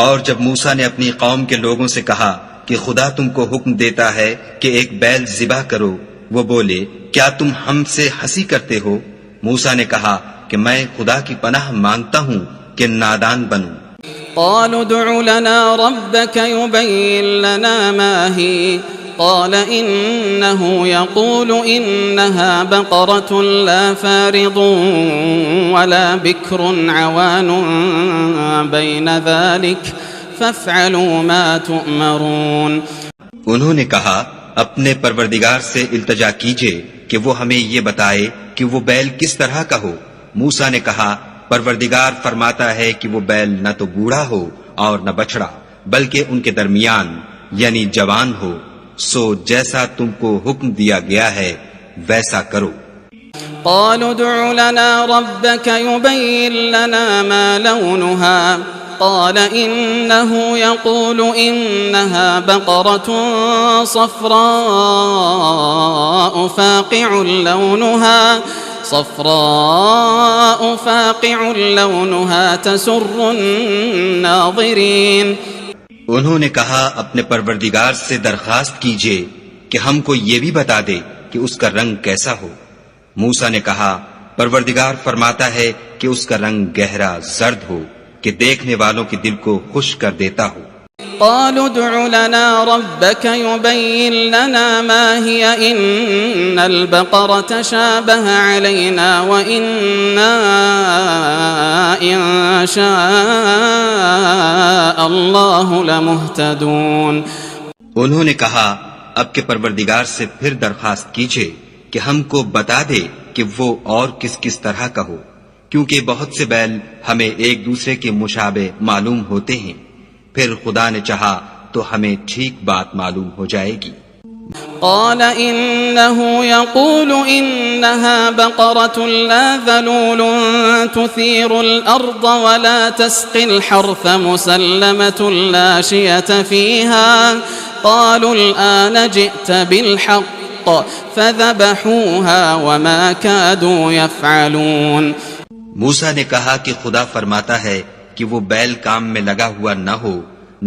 اور جب موسیٰ نے اپنی قوم کے لوگوں سے کہا کہ خدا تم کو حکم دیتا ہے کہ ایک بیل ذبح کرو، وہ بولے کیا تم ہم سے ہنسی کرتے ہو؟ موسیٰ نے کہا کہ میں خدا کی پناہ مانگتا ہوں کہ نادان بنوں۔ قالوا ادع لنا ربك يبين لنا ما هي قال إنه يقول إنها بقرة لا فارض ولا بكر عوان بين ذلك فافعلوا ما تؤمرون۔ انہوں نے کہا اپنے پروردگار سے التجا کیجئے کہ وہ ہمیں یہ بتائے کہ وہ بیل کس طرح کا ہو۔ موسیٰ نے کہا پروردگار فرماتا ہے کہ وہ بیل نہ تو بوڑھا ہو اور نہ بچڑا، بلکہ ان کے درمیان یعنی جوان ہو، سو جیسا تم کو حکم دیا گیا ہے ویسا کرو۔ قالوا ادع لنا ربك يبين لنا ما لونها قال إنه يقول إنها بقرة صفراء فاقع لونها تسر الناظرين۔ انہوں نے کہا اپنے پروردگار سے درخواست کیجئے کہ ہم کو یہ بھی بتا دے کہ اس کا رنگ کیسا ہو۔ موسیٰ نے کہا پروردگار فرماتا ہے کہ اس کا رنگ گہرا زرد ہو کہ دیکھنے والوں کے دل کو خوش کر دیتا ہو۔ قالوا ادع لنا ربك يبين لنا ما هي إن البقرة تشابه علينا وإنا إن شاء الله لمهتدون۔ انہوں نے کہا اب کے پروردگار سے پھر درخواست کیجئے کہ ہم کو بتا دے کہ وہ اور کس کس طرح کا ہو، کیونکہ بہت سے بیل ہمیں ایک دوسرے کے مشابہ معلوم ہوتے ہیں، پھر خدا نے چاہا تو ہمیں ٹھیک بات معلوم ہو جائے گی۔ قال إنه يقول إنها بقرة لا ذلول تثير الأرض ولا تسقي الحرث مسلمة لا شية فيها قالوا الآن جئت بالحق فذبحوها وما كادوا يفعلون۔ موسیٰ نے کہا کہ خدا فرماتا ہے کہ وہ بیل کام میں لگا ہوا نہ ہو،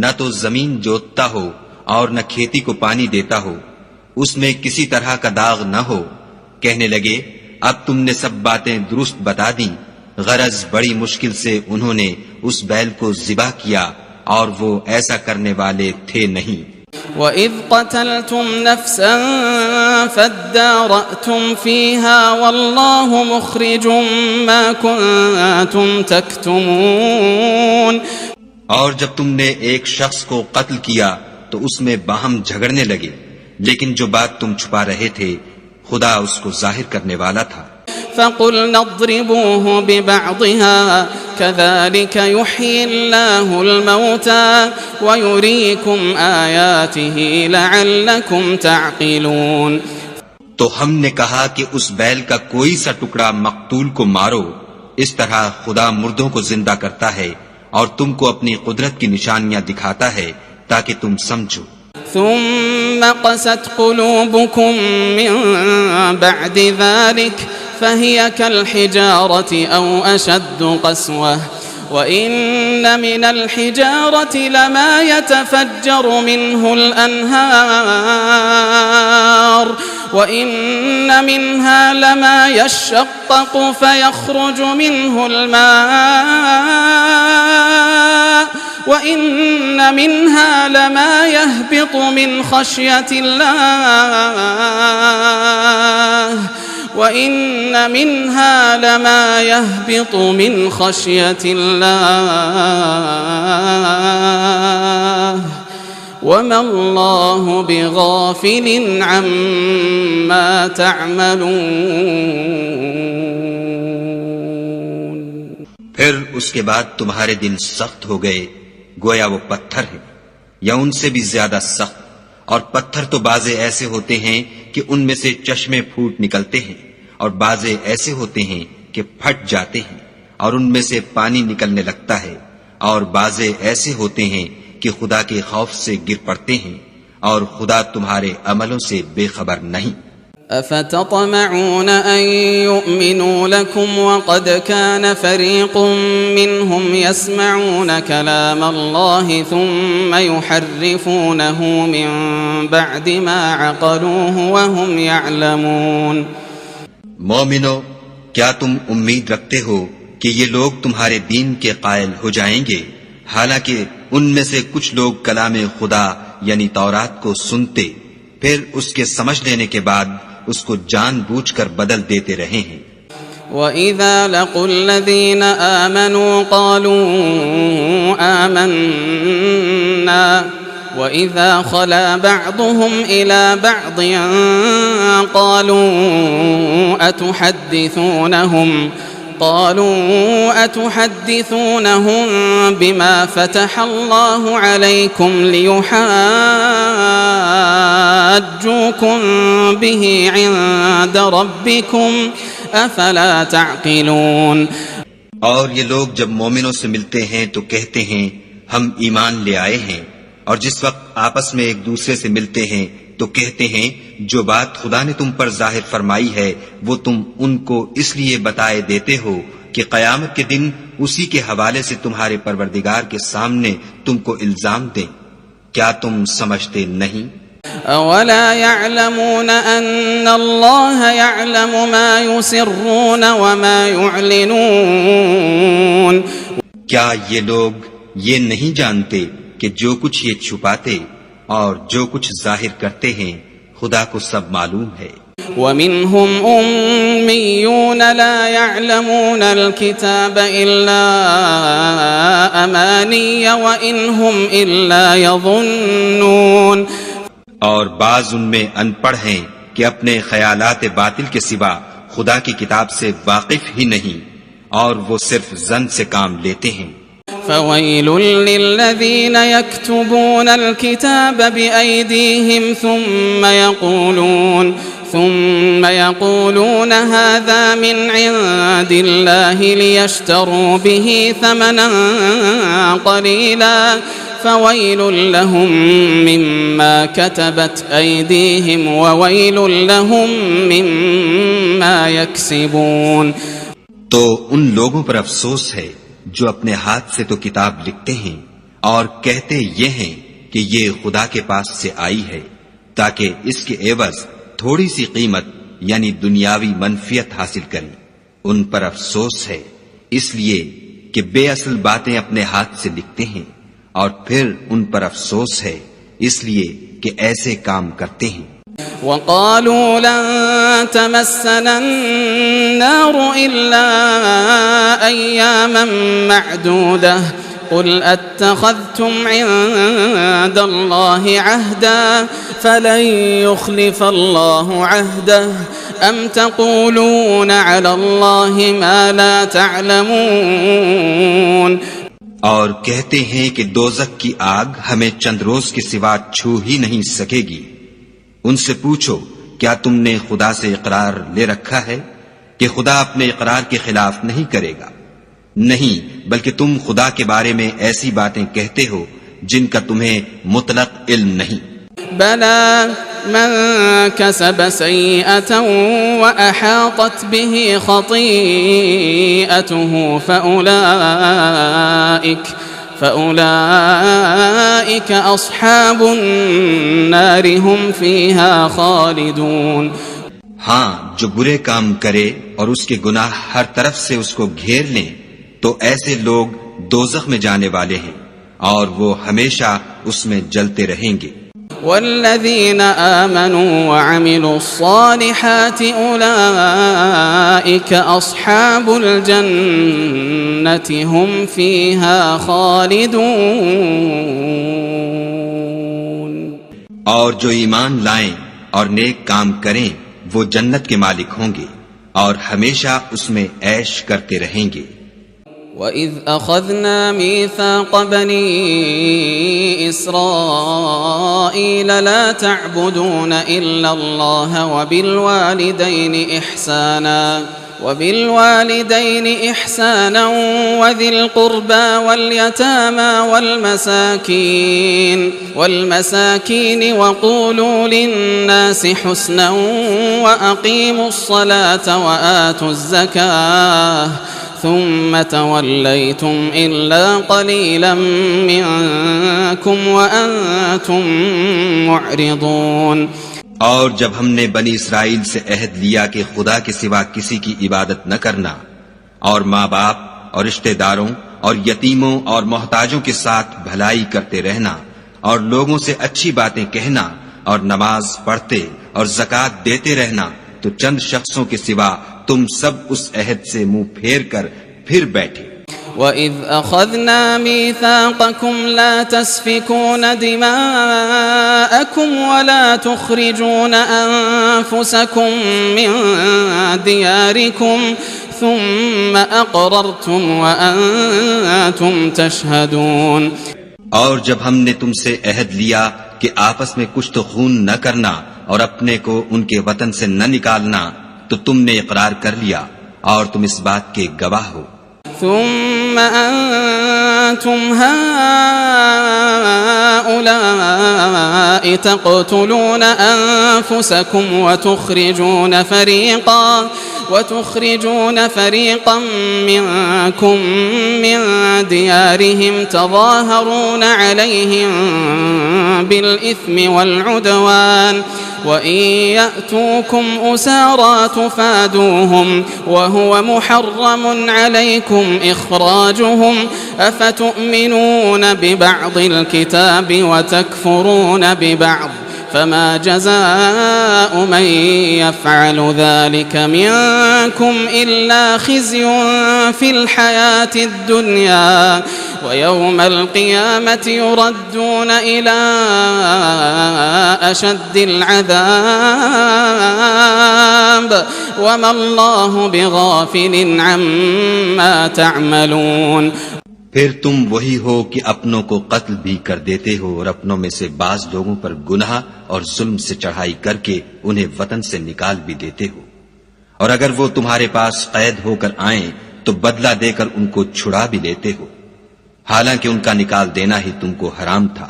نہ تو زمین جوتتا ہو اور نہ کھیتی کو پانی دیتا ہو، اس میں کسی طرح کا داغ نہ ہو۔ کہنے لگے اب تم نے سب باتیں درست بتا دیں، غرض بڑی مشکل سے انہوں نے اس بیل کو ذبح کیا اور وہ ایسا کرنے والے تھے نہیں۔ وَإِذْ قَتَلْتُمْ نَفْسًا فَادَّارَأْتُمْ فِيهَا وَاللَّهُ مُخْرِجٌ مَا كُنْتُمْ تَكْتُمُونَ۔ اور جب تم نے ایک شخص کو قتل کیا تو اس میں باہم جھگڑنے لگے، لیکن جو بات تم چھپا رہے تھے خدا اس کو ظاہر کرنے والا تھا۔ فَقُلْنَا اضْرِبُوهُ بِبَعْضِهَا كَذَلِكَ يُحْيِي اللَّهُ الْمَوْتَى وَيُرِيكُمْ آيَاتِهِ لَعَلَّكُمْ تَعْقِلُونَ۔ تو ہم نے کہا کہ اس بیل کا کوئی سا ٹکڑا مقتول کو مارو، اس طرح خدا مردوں کو زندہ کرتا ہے اور تم کو اپنی قدرت کی نشانیاں دکھاتا ہے تاکہ تم سمجھو۔ ثم قست قلوبكم من بعد ذلك فهي كالحجارة أو أشد قسوة وإن من الحجارة لما يتفجر منه الأنهار وإن منها لما يشقق فيخرج منه الماء وإن منها لما يهبط من خشية الله وإن منها لما يهبط من خشية الله وما الله بغافل عما تعملون۔ پھر اس کے بعد تمہارے دل سخت ہو گئے گویا وہ پتھر ہیں یا ان سے بھی زیادہ سخت، اور پتھر تو بعضے ایسے ہوتے ہیں کہ ان میں سے چشمے پھوٹ نکلتے ہیں، اور بعضے ایسے ہوتے ہیں کہ پھٹ جاتے ہیں اور ان میں سے پانی نکلنے لگتا ہے، اور بعضے ایسے ہوتے ہیں کہ خدا کے خوف سے گر پڑتے ہیں، اور خدا تمہارے عملوں سے بے خبر نہیں۔ أفتطمعون أن يؤمنوا لكم وقد كان فريق منهم يسمعون كلام الله ثم يحرفونه من بعد ما عقلوه وهم يعلمون۔ مومنو، کیا تم امید رکھتے ہو کہ یہ لوگ تمہارے دین کے قائل ہو جائیں گے، حالانکہ ان میں سے کچھ لوگ کلام خدا یعنی تورات کو سنتے پھر اس کے سمجھ لینے کے بعد اس کو جان بوجھ کر بدل دیتے رہے ہیں۔ وَإِذَا لَقُوا الَّذِينَ آمَنُوا قَالُوا آمَنَّا وَإِذَا خَلَا بَعْضُهُمْ إِلَى بَعْضٍ قالوا أتحدثونهم بما فتح الله عليكم ليحاجوكم به عند ربكم أفلا تعقلون۔ اور یہ لوگ جب مومنوں سے ملتے ہیں تو کہتے ہیں ہم ایمان لے آئے ہیں، اور جس وقت آپس میں ایک دوسرے سے ملتے ہیں تو کہتے ہیں جو بات خدا نے تم پر ظاہر فرمائی ہے وہ تم ان کو اس لیے بتائے دیتے ہو کہ قیامت کے دن اسی کے حوالے سے تمہارے پروردگار کے سامنے تم کو الزام دیں، کیا تم سمجھتے نہیں؟ أولا يعلمون أن الله يعلم ما يسرون وما يعلنون کیا یہ لوگ یہ نہیں جانتے کہ جو کچھ یہ چھپاتے اور جو کچھ ظاہر کرتے ہیں خدا کو سب معلوم ہے. ومنهم أميون لا يعلمون الكتاب إلا أماني وإن هم إلا يظنون. اور بعض ان میں ان پڑھ ہیں کہ اپنے خیالات باطل کے سوا خدا کی کتاب سے واقف ہی نہیں اور وہ صرف ظن سے کام لیتے ہیں. فويل للذين يكتبون الكتاب بأيديهم ثم يقولون هذا من عند الله ليشتروا به ثمنا قليلا فويل لهم مما كتبت أيديهم وويل لهم مما يكسبون. تو ان لوگوں پر افسوس ہے جو اپنے ہاتھ سے تو کتاب لکھتے ہیں اور کہتے یہ ہیں کہ یہ خدا کے پاس سے آئی ہے تاکہ اس کے عوض تھوڑی سی قیمت یعنی دنیاوی منفیت حاصل کریں. ان پر افسوس ہے اس لیے کہ بے اصل باتیں اپنے ہاتھ سے لکھتے ہیں اور پھر ان پر افسوس ہے اس لیے کہ ایسے کام کرتے ہیں. وقالوا لن تمسنا النار إلا أياما معدودة قل أتخذتم عند الله عهدا فلن يخلف الله عهده أم تقولون على الله ما لا تعلمون. اور کہتے ہیں کہ دوزخ کی آگ ہمیں چند روز کے سوا چھو ہی نہیں سکے گی. ان سے پوچھو کیا تم نے خدا سے اقرار لے رکھا ہے کہ خدا اپنے اقرار کے خلاف نہیں کرے گا؟ نہیں، بلکہ تم خدا کے بارے میں ایسی باتیں کہتے ہو جن کا تمہیں مطلق علم نہیں. بلى من كسب سيئة وأحاطت به خطيئته فأولئك أصحاب النار هم فيها خالدون. ہاں، جو برے کام کرے اور اس کے گناہ ہر طرف سے اس کو گھیر لیں تو ایسے لوگ دوزخ میں جانے والے ہیں اور وہ ہمیشہ اس میں جلتے رہیں گے. والذين آمنوا وعملوا الصالحات أولئك أصحاب الجنة هم فيها خالدون. اور جو ایمان لائیں اور نیک کام کریں وہ جنت کے مالک ہوں گے اور ہمیشہ اس میں عیش کرتے رہیں گے. وَإِذْ أَخَذْنَا مِيثَاقَ بَنِي إِسْرَائِيلَ لَا تَعْبُدُونَ إِلَّا اللَّهَ وَبِالْوَالِدَيْنِ إِحْسَانًا وَذِي الْقُرْبَى وَالْيَتَامَى وَالْمَسَاكِينِ وَقُولُوا لِلنَّاسِ حُسْنًا وَأَقِيمُوا الصَّلَاةَ وَآتُوا الزَّكَاةَ ثم توليتم إلا قليلا منكم وأنتم معرضون. اور جب ہم نے بنی اسرائیل سے عہد لیا کہ خدا کے سوا کسی کی عبادت نہ کرنا اور ماں باپ اور رشتہ داروں اور یتیموں اور محتاجوں کے ساتھ بھلائی کرتے رہنا اور لوگوں سے اچھی باتیں کہنا اور نماز پڑھتے اور زکوٰۃ دیتے رہنا، تو چند شخصوں کے سوا تم سب اس عہد سے منہ پھیر کر پھر بیٹھے. وَإِذْ أَخَذْنَا مِيثَاقَكُمْ لَا تَسْفِكُونَ دِمَاءَكُمْ وَلَا تُخْرِجُونَ أَنفُسَكُمْ مِنْ دِيَارِكُمْ ثُمَّ أَقْرَرْتُمْ وَأَنْتُمْ تَشْهَدُونَ. اور جب ہم نے تم سے عہد لیا کہ آپس میں کچھ تو خون نہ کرنا اور اپنے کو ان کے وطن سے نہ نکالنا، تو تم نے اقرار کر لیا اور تم اس بات کے گواہ ہو. ثم أنتم هؤلاء تقتلون أنفسكم وتخرجون فريقا منكم من ديارهم تظاهرون عليهم بالإثم والعدوان وإن يأتوكم أسارى تفادوهم وهو محرم عليكم إخراجهم أفتؤمنون ببعض الكتاب وتكفرون ببعض فما جزاء من يفعل ذلك منكم إلا خزي في الحياة الدنيا ويوم القيامة يردون إلى أشد العذاب وما الله بغافل عما تعملون. پھر تم وہی ہو کہ اپنوں کو قتل بھی کر دیتے ہو اور اپنوں میں سے بعض لوگوں پر گناہ اور ظلم سے چڑھائی کر کے انہیں وطن سے نکال بھی دیتے ہو، اور اگر وہ تمہارے پاس قید ہو کر آئیں تو بدلہ دے کر ان کو چھڑا بھی لیتے ہو، حالانکہ ان کا نکال دینا ہی تم کو حرام تھا.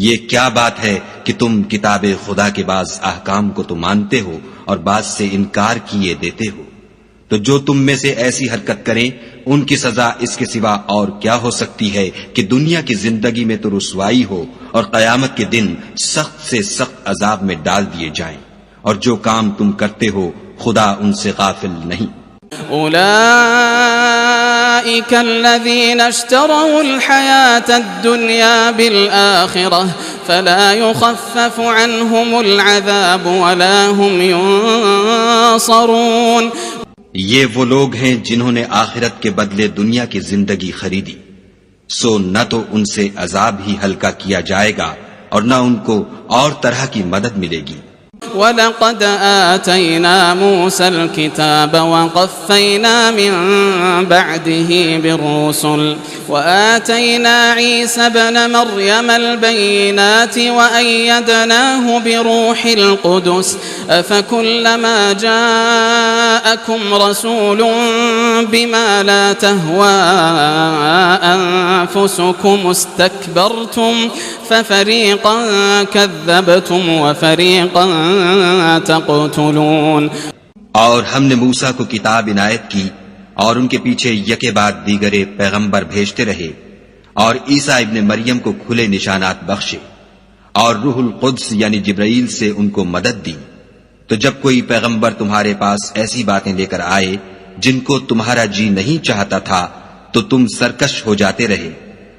یہ کیا بات ہے کہ تم کتاب خدا کے بعض احکام کو تو مانتے ہو اور بعض سے انکار کیے دیتے ہو؟ تو جو تم میں سے ایسی حرکت کریں ان کی سزا اس کے سوا اور کیا ہو سکتی ہے کہ دنیا کی زندگی میں تو رسوائی ہو اور قیامت کے دن سخت سے سخت عذاب میں ڈال دیے جائیں، اور جو کام تم کرتے ہو خدا ان سے غافل نہیں. أولئك الذين اشتروا الحياة الدنيا بالآخرة فلا يخفف عنهم العذاب ولا هم ينصرون. یہ وہ لوگ ہیں جنہوں نے آخرت کے بدلے دنیا کی زندگی خریدی، سو نہ تو ان سے عذاب ہی ہلکا کیا جائے گا اور نہ ان کو اور طرح کی مدد ملے گی. وَلَقَدْ آتَيْنَا مُوسَى الْكِتَابَ وَقَفَّيْنَا مِن بَعْدِهِ بِالرُّسُلِ وَآتَيْنَا عِيسَى ابْنَ مَرْيَمَ الْبَيِّنَاتِ وَأَيَّدْنَاهُ بِرُوحِ الْقُدُسِ أَفَكُلَّمَا جَاءَكُمْ رَسُولٌ بِمَا لَا تَهْوَى أَنفُسُكُمُ اسْتَكْبَرْتُمْ فَفَرِيقًا كَذَّبْتُمْ وَفَرِيقًا تقتلون. اور ہم نے موسیٰ کو کتاب عنایت کی اور ان کے پیچھے یکے بعد دیگرے پیغمبر بھیجتے رہے، اور عیسیٰ ابن مریم کو کھلے نشانات بخشے اور روح القدس یعنی جبرائیل سے ان کو مدد دی. تو جب کوئی پیغمبر تمہارے پاس ایسی باتیں لے کر آئے جن کو تمہارا جی نہیں چاہتا تھا تو تم سرکش ہو جاتے رہے،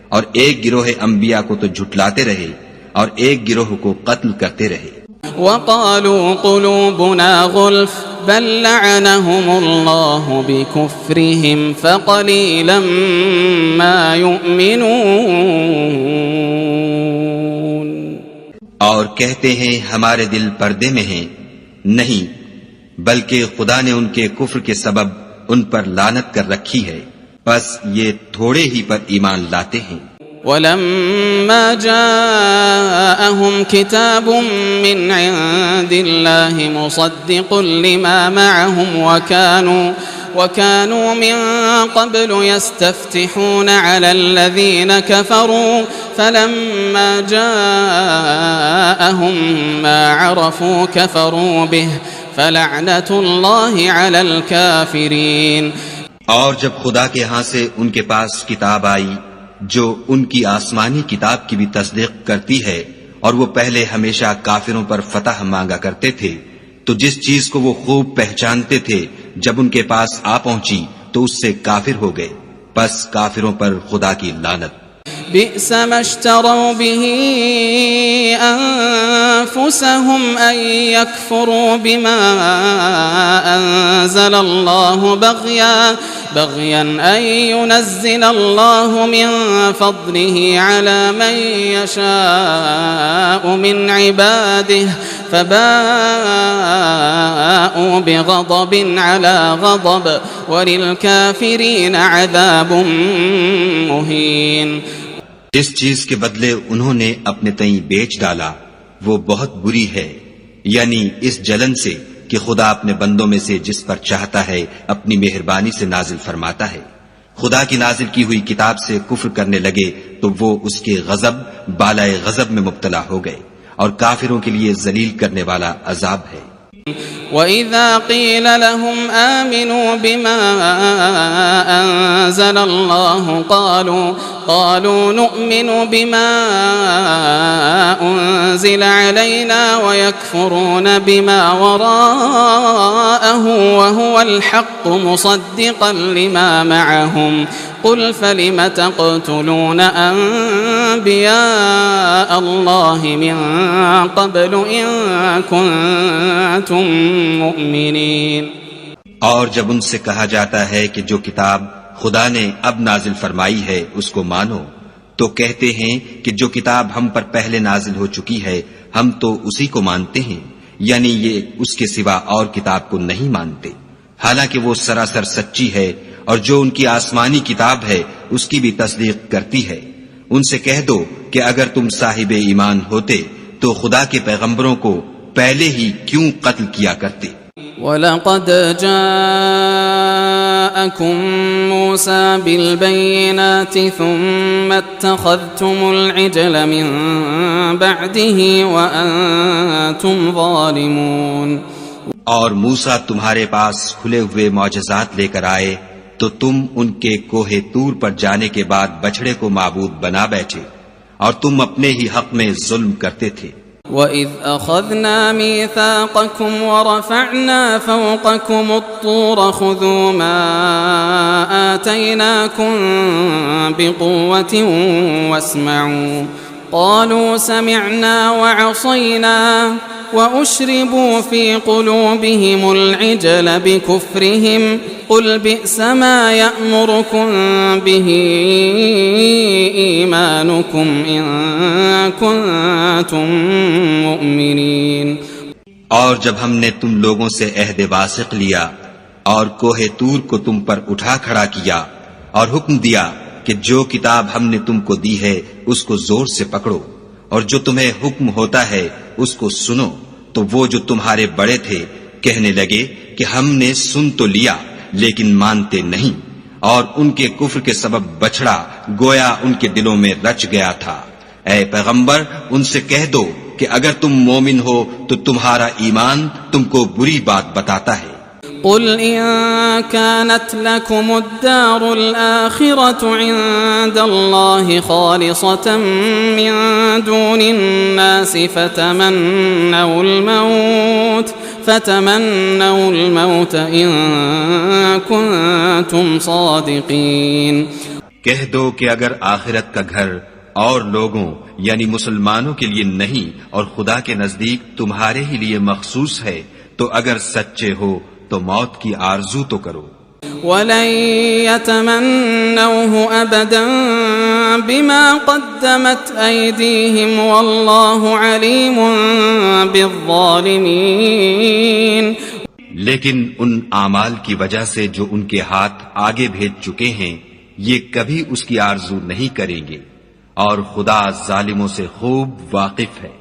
اور ایک گروہ انبیاء کو تو جھٹلاتے رہے اور ایک گروہ کو قتل کرتے رہے. وقالوا قلوبنا غلف بل لعنهم الله بكفرهم فقليلا ما يؤمنون. اور کہتے ہیں ہمارے دل پردے میں ہیں، نہیں بلکہ خدا نے ان کے کفر کے سبب ان پر لعنت کر رکھی ہے، بس یہ تھوڑے ہی پر ایمان لاتے ہیں. ولما جاءهم كتاب من عند الله مصدق لما معهم وكانوا من قبل يستفتحون على الذين كفروا فلما جاءهم ما عرفوا كفروا به فلعنة الله على الكافرين. اور جب خدا کے ہاں سے ان کے پاس کتاب آئی جو ان کی آسمانی کتاب کی بھی تصدیق کرتی ہے، اور وہ پہلے ہمیشہ کافروں پر فتح مانگا کرتے تھے، تو جس چیز کو وہ خوب پہچانتے تھے جب ان کے پاس آ پہنچی تو اس سے کافر ہو گئے، بس کافروں پر خدا کی لعنت. بئس ما اشتروا به أنفسهم أن يكفروا بما أنزل الله بغيا أن ينزل الله من فضله على من يشاء من عباده فباءوا بغضب على غضب وللكافرين عذاب مهين. جس چیز کے بدلے انہوں نے اپنے تئیں بیچ ڈالا وہ بہت بری ہے، یعنی اس جلن سے کہ خدا اپنے بندوں میں سے جس پر چاہتا ہے اپنی مہربانی سے نازل فرماتا ہے. خدا کی نازل کی ہوئی کتاب سے کفر کرنے لگے تو وہ اس کے غضب بالائے غضب میں مبتلا ہو گئے، اور کافروں کے لیے ذلیل کرنے والا عذاب ہے۔ وَإِذَا قِيلَ لَهُمْ آمِنُوا بِمَا أَنزَلَ اللَّهُ قَالُوا نُؤْمِنُ بِمَا أُنزِلَ عَلَيْنَا وَيَكْفُرُونَ بِمَا وَرَاءَهُ وَهُوَ الْحَقُّ مُصَدِّقًا لِمَا مَعَهُمْ قُلْ فَلِمَ تَقْتُلُونَ أَنبِيَاءَ اللَّهِ مِن قَبْلُ إِن كُنتُم مُؤْمِنِينَ۔ اور جب ان سے کہا جاتا ہے کہ جو کتاب خدا نے اب نازل فرمائی ہے اس کو مانو، تو کہتے ہیں کہ جو کتاب ہم پر پہلے نازل ہو چکی ہے ہم تو اسی کو مانتے ہیں، یعنی یہ اس کے سوا اور کتاب کو نہیں مانتے، حالانکہ وہ سراسر سچی ہے، اور جو ان کی آسمانی کتاب ہے اس کی بھی تصدیق کرتی ہے۔ ان سے کہہ دو کہ اگر تم صاحب ایمان ہوتے تو خدا کے پیغمبروں کو پہلے ہی کیوں قتل کیا کرتے۔ وَلَقَدْ جَاءَكُم مُوسَى بِالْبَيِّنَاتِ ثُمَّ اتَّخَذْتُمُ الْعِجْلَ مِن بَعْدِهِ وَأَنتُمْ ظَالِمُونَ۔ اور موسیٰ تمہارے پاس کھلے ہوئے معجزات لے کر آئے تو تم ان کے کوہ طور پر جانے کے بعد بچڑے کو معبود بنا بیٹھے، اور تم اپنے ہی حق میں ظلم کرتے تھے۔ وَإِذْ أَخَذْنَا مِيثَاقَكُمْ وَرَفَعْنَا فَوْقَكُمُ الطُّورَ خُذُوا مَا آتَيْنَاكُمْ بِقُوَّةٍ وَاسْمَعُوا قَالُوا سَمِعْنَا وَعَصَيْنَا وَأُشْرِبُوا فِي قُلُوبِهِمُ الْعِجْلَ بِكُفْرِهِمْ قُلْ بِئْسَ مَا يَأْمُرُكُمْ بِهِ إِيمَانُكُمْ إِن كُنتُم مُؤْمِنِينَ۔ اور جب ہم نے تم لوگوں سے عہد واثق لیا اور کوہ طور کو تم پر اٹھا کھڑا کیا اور حکم دیا کہ جو کتاب ہم نے تم کو دی ہے اس کو زور سے پکڑو، اور جو تمہیں حکم ہوتا ہے اس کو سنو، تو وہ جو تمہارے بڑے تھے کہنے لگے کہ ہم نے سن تو لیا لیکن مانتے نہیں، اور ان کے کفر کے سبب بچڑا گویا ان کے دلوں میں رچ گیا تھا۔ اے پیغمبر ان سے کہہ دو کہ اگر تم مومن ہو تو تمہارا ایمان تم کو بری بات بتاتا ہے۔ قل إن كانت لكم الدار الآخرة عند الله خالصة من دون الناس فتمنوا الموت إن كنتم صادقين۔ کہہ دو کہ اگر آخرت کا گھر اور لوگوں یعنی مسلمانوں کے لیے نہیں اور خدا کے نزدیک تمہارے ہی لیے مخصوص ہے تو اگر سچے ہو تو موت کی آرزو تو کرو۔ وَلَن يَتَمَنَّوْهُ أَبَدًا بِمَا قَدَّمَتْ أَيْدِيهِمْ وَاللَّهُ عَلِيمٌ بِالظَّالِمِينَ۔ لیکن ان اعمال کی وجہ سے جو ان کے ہاتھ آگے بھیج چکے ہیں یہ کبھی اس کی آرزو نہیں کریں گے، اور خدا ظالموں سے خوب واقف ہے۔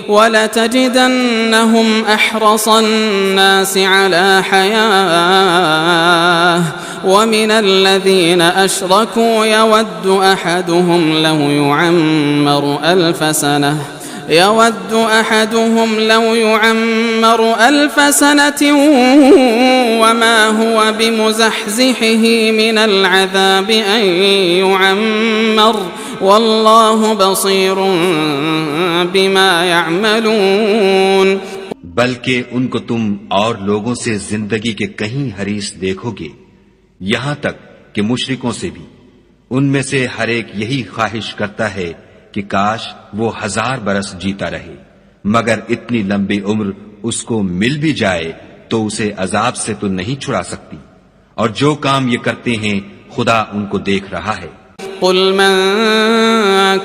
وَلَتَجِدَنَّهُمْ أَحْرَصَ النَّاسِ عَلَى حَيَاةٍ وَمِنَ الَّذِينَ أَشْرَكُوا يَوَدُّ أَحَدُهُمْ لَوْ يُعَمَّرُ أَلْفَ سَنَةٍ وَمَا هُوَ بِمُزَحْزِحِهِ مِنَ الْعَذَابِ أَن يُعَمَّرَ وَاللَّهُ بَصِيرٌ بِمَا يَعْمَلُونَ۔ بلکہ ان کو تم اور لوگوں سے زندگی کے کہیں حریص دیکھو گے، یہاں تک کہ مشرکوں سے بھی۔ ان میں سے ہر ایک یہی خواہش کرتا ہے کہ کاش وہ 1000 برس جیتا رہے، مگر اتنی لمبی عمر اس کو مل بھی جائے تو اسے عذاب سے تو نہیں چھڑا سکتی، اور جو کام یہ کرتے ہیں خدا ان کو دیکھ رہا ہے۔ قل من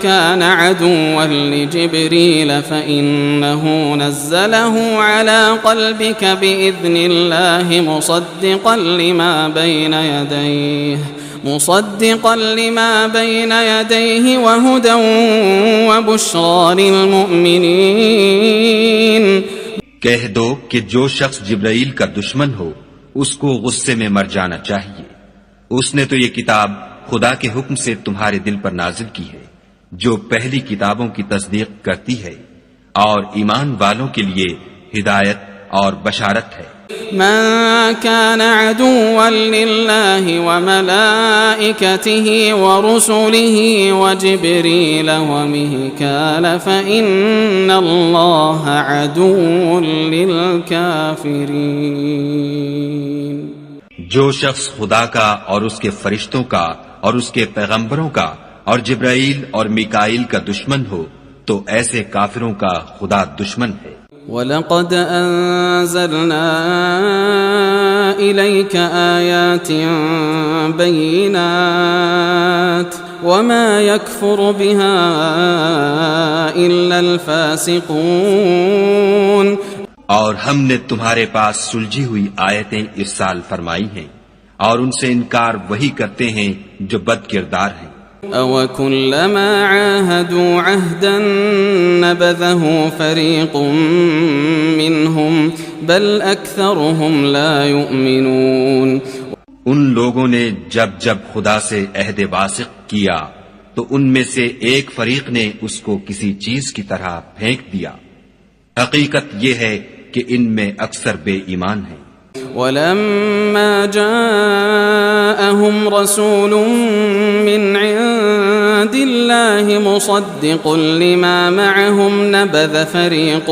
كان عدوا لجبريل فإنه نزله على قلبك بإذن الله مصدقا لما بين يديه وهدى وبشرى للمؤمنين۔ کہہ دو کہ جو شخص جبرائیل کا دشمن ہو اس کو غصے میں مر جانا چاہیے، اس نے تو یہ کتاب خدا کے حکم سے تمہارے دل پر نازل کی ہے جو پہلی کتابوں کی تصدیق کرتی ہے، اور ایمان والوں کے لیے ہدایت اور بشارت ہے۔ من كان عدوا لله وملائكته ورسله وجبريل وميكال فإن الله عدو للكافرين۔ جو شخص خدا کا اور اس کے فرشتوں کا اور اس کے پیغمبروں کا اور جبرائیل اور میکائیل کا دشمن ہو تو ایسے کافروں کا خدا دشمن ہے۔ وَلَقَدْ أَنزَلْنَا إِلَيْكَ آيَاتٍ بَيِّنَاتٍ وَمَا يَكْفُرُ بِهَا إِلَّا الْفَاسِقُونَ۔ اور ہم نے تمہارے پاس سلجھی ہوئی آیتیں ارسال فرمائی ہیں اور ان سے انکار وہی کرتے ہیں جو بد کردار ہیں۔ أَوَكُلَّمَا عَاهَدُوا عَهْدًا نَبَذَهُ فَرِيقٌ مِّنْهُمْ بَلْ أَكْثَرُهُمْ لَا يُؤْمِنُونَ۔ ان لوگوں نے جب خدا سے عہد واثق کیا تو ان میں سے ایک فریق نے اس کو کسی چیز کی طرح پھینک دیا۔ حقیقت یہ ہے کہ ان میں اکثر بے ایمان ہیں۔ وَلَمَّا جَاءَهُمْ رَسُولٌ مِّنْ عِندِ اللَّهِ مُصَدِّقٌ لِّمَا مَعَهُمْ نَبَذَ فَرِيقٌ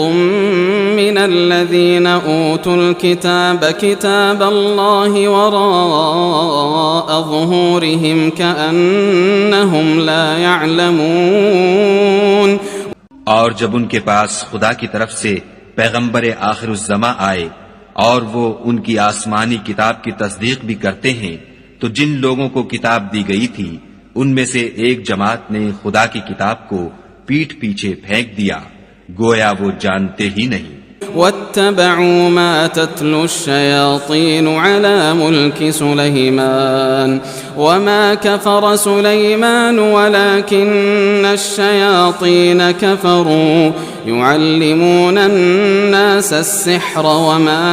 مِّنَ الَّذِينَ أُوتُوا الْكِتَابَ كِتَابَ اللَّهِ وَرَاءَ ظُهُورِهِمْ كَأَنَّهُمْ لَا يَعْلَمُونَ۔ اور جب ان کے پاس خدا کی طرف سے پیغمبر آخر الزماں آئے اور وہ ان کی آسمانی کتاب کی تصدیق بھی کرتے ہیں تو جن لوگوں کو کتاب دی گئی تھی ان میں سے ایک جماعت نے خدا کی کتاب کو پیٹھ پیچھے پھینک دیا، گویا وہ جانتے ہی نہیں۔ وَاتَّبَعُوا مَا تَتْلُو الشَّيَاطِينُ عَلَى مُلْكِ سُلَيْمَانَ وَمَا كَفَرَ سُلَيْمَانُ وَلَكِنَّ الشَّيَاطِينَ كَفَرُوا يُعَلِّمُونَ النَّاسَ السِّحْرَ وَمَا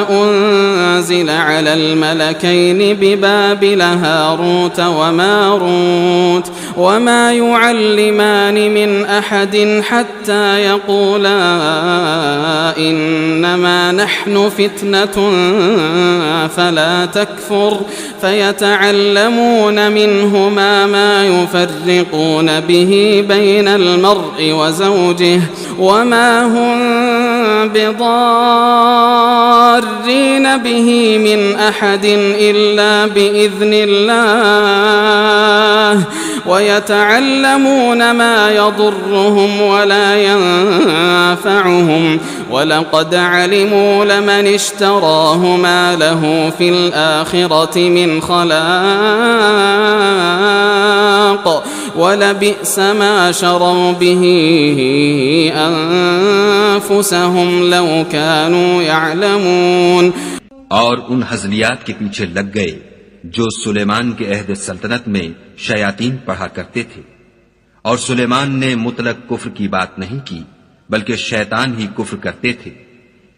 أُنزِلَ عَلَى الْمَلَكَيْنِ بِبَابِلَ هَارُوتَ وَمَارُوتَ وَمَا يُعَلِّمَانِ مِنْ أَحَدٍ حَتَّى يَقُولَا إنما نحن فتنة فلا تكفر فيتعلمون منهما ما يفرقون به بين المرء وزوجه وما هم بضارين به من أحد إلا بإذن الله ويتعلمون ما يضرهم ولا ينفعهم وَلَقَدْ عَلِمُوا لَمَنِ اشْتَرَاهُ مَا لَهُ فِي الْآخِرَةِ مِنْ خَلَاقٍ وَلَبِئْسَ مَا شَرَوْا بِهِ أَنفُسَهُمْ لَوْ كَانُوا يَعْلَمُونَ۔ اور ان ہزلیات کے پیچھے لگ گئے جو سلیمان کے عہد سلطنت میں شیاطین پڑھا کرتے تھے، اور سلیمان نے مطلق کفر کی بات نہیں کی بلکہ شیطان ہی کفر کرتے تھے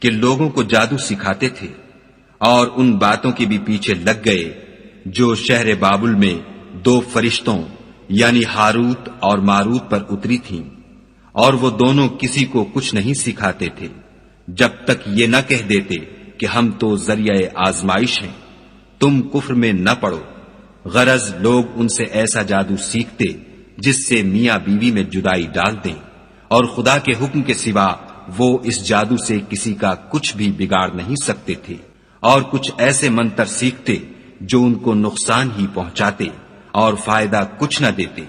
کہ لوگوں کو جادو سکھاتے تھے، اور ان باتوں کے بھی پیچھے لگ گئے جو شہر بابل میں دو فرشتوں یعنی ہاروت اور ماروت پر اتری تھیں، اور وہ دونوں کسی کو کچھ نہیں سکھاتے تھے جب تک یہ نہ کہہ دیتے کہ ہم تو ذریعہ آزمائش ہیں، تم کفر میں نہ پڑو۔ غرض لوگ ان سے ایسا جادو سیکھتے جس سے میاں بیوی میں جدائی ڈال دیں، اور خدا کے حکم کے سوا وہ اس جادو سے کسی کا کچھ بھی بگاڑ نہیں سکتے تھے، اور کچھ ایسے منتر سیکھتے جو ان کو نقصان ہی پہنچاتے اور فائدہ کچھ نہ دیتے،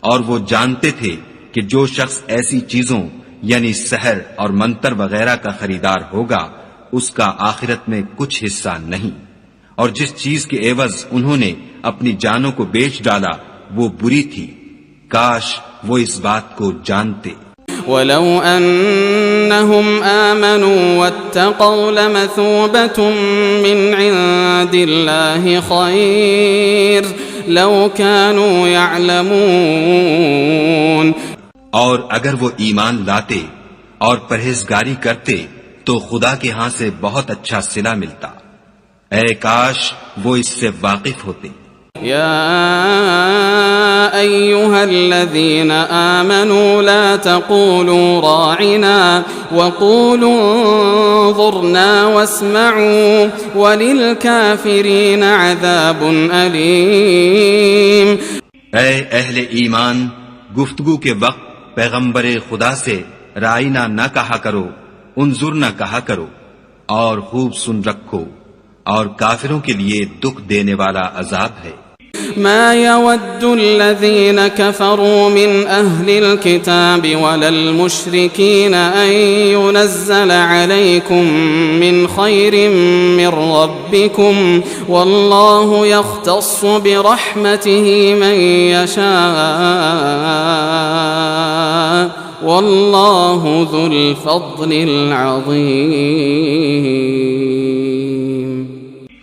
اور وہ جانتے تھے کہ جو شخص ایسی چیزوں یعنی سحر اور منتر وغیرہ کا خریدار ہوگا اس کا آخرت میں کچھ حصہ نہیں، اور جس چیز کے عوض انہوں نے اپنی جانوں کو بیچ ڈالا وہ بری تھی، کاش وہ اس بات کو جانتے۔ وَلَوْ أَنَّهُمْ آمَنُوا وَاتَّقَوْا لَمَثُوبَةٌ مِّنْ عِندِ اللَّهِ خَيْرٌ لَوْ كَانُوا يَعْلَمُونَ۔ اور اگر وہ ایمان لاتے اور پرہیزگاری کرتے تو خدا کے ہاں سے بہت اچھا صلہ ملتا، اے کاش وہ اس سے واقف ہوتے۔ يا أيها الذين آمنوا لا تقولوا راعنا وقولوا انظرنا واسمعوا وللكافرين عذاب أليم. اے اہل ایمان، گفتگو کے وقت پیغمبر خدا سے رائنا نہ کہا کرو، انظرنا کہا کرو، اور خوب سن رکھو، اور کافروں کے لیے دکھ دینے والا عذاب ہے. ما يود الذين كفروا من أهل الكتاب ولا المشركين أن ينزل عليكم من خير من ربكم والله يختص برحمته من يشاء والله ذو الفضل العظيم.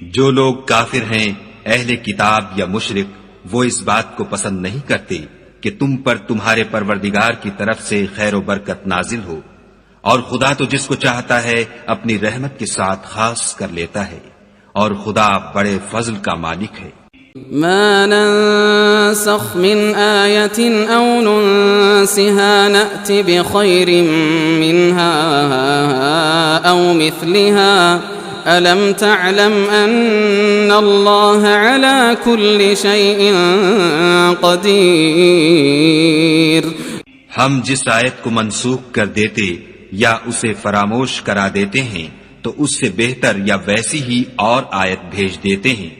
جو لوگ کافر ہیں، اہل کتاب یا مشرک، وہ اس بات کو پسند نہیں کرتے کہ تم پر تمہارے پروردگار کی طرف سے خیر و برکت نازل ہو، اور خدا تو جس کو چاہتا ہے اپنی رحمت کے ساتھ خاص کر لیتا ہے، اور خدا بڑے فضل کا مالک ہے. ما ننسخ من آية أو ننسها نأت بخير منها أو مثلها ألم تعلم أن الله على كل شيء قدير. ہم جس آیت کو منسوخ کر دیتے یا اسے فراموش کرا دیتے ہیں تو اس سے بہتر یا ویسی ہی اور آیت بھیج دیتے ہیں.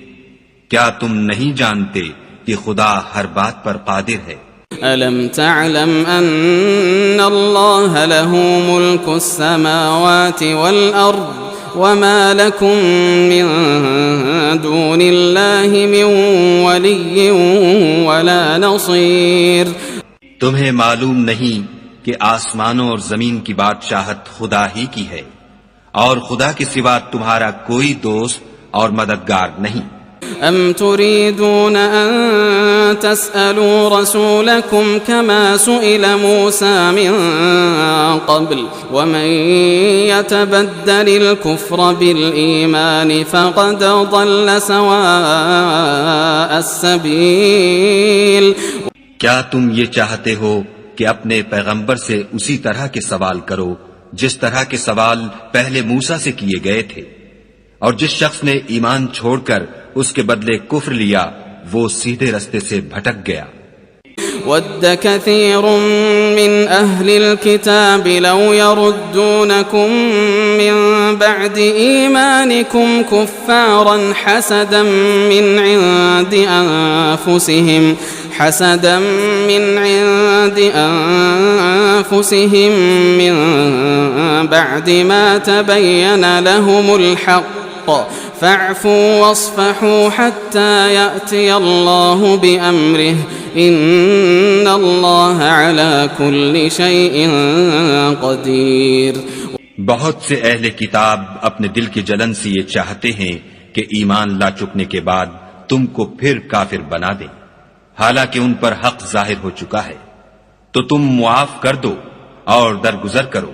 کیا تم نہیں جانتے کہ خدا ہر بات پر قادر ہے؟ ألم تعلم أن الله له ملك السماوات والأرض وما لكم من دون الله من ولي ولا نصير. تمہیں معلوم نہیں کہ آسمانوں اور زمین کی بادشاہت خدا ہی کی ہے، اور خدا کے سوا تمہارا کوئی دوست اور مددگار نہیں. أم تريدون أن تسألوا رسولكم كما سئل موسى من قبل ومن يتبدل الكفر بالإيمان فقد ضل سواء السبيل. کیا تم یہ چاہتے ہو کہ اپنے پیغمبر سے اسی طرح کے سوال کرو جس طرح کے سوال پہلے موسیٰ سے کیے گئے تھے، اور جس شخص نے ایمان چھوڑ کر اس کے بدلے کفر لیا وہ سیدھے رستے سے بھٹک گیا. ود كثير من أهل الكتاب لو يردونكم من بعد إيمانكم كفارا حسدا من عند أنفسهم من بعد ما تبين لهم الحق فاعفوا واصفحوا حتى يأتي الله بأمره إن الله على كل شيء قدير. بہت سے اہل کتاب اپنے دل کی جلن سے یہ چاہتے ہیں کہ ایمان لا چکنے کے بعد تم کو پھر کافر بنا دیں، حالانکہ ان پر حق ظاہر ہو چکا ہے. تو تم معاف کر دو اور درگزر کرو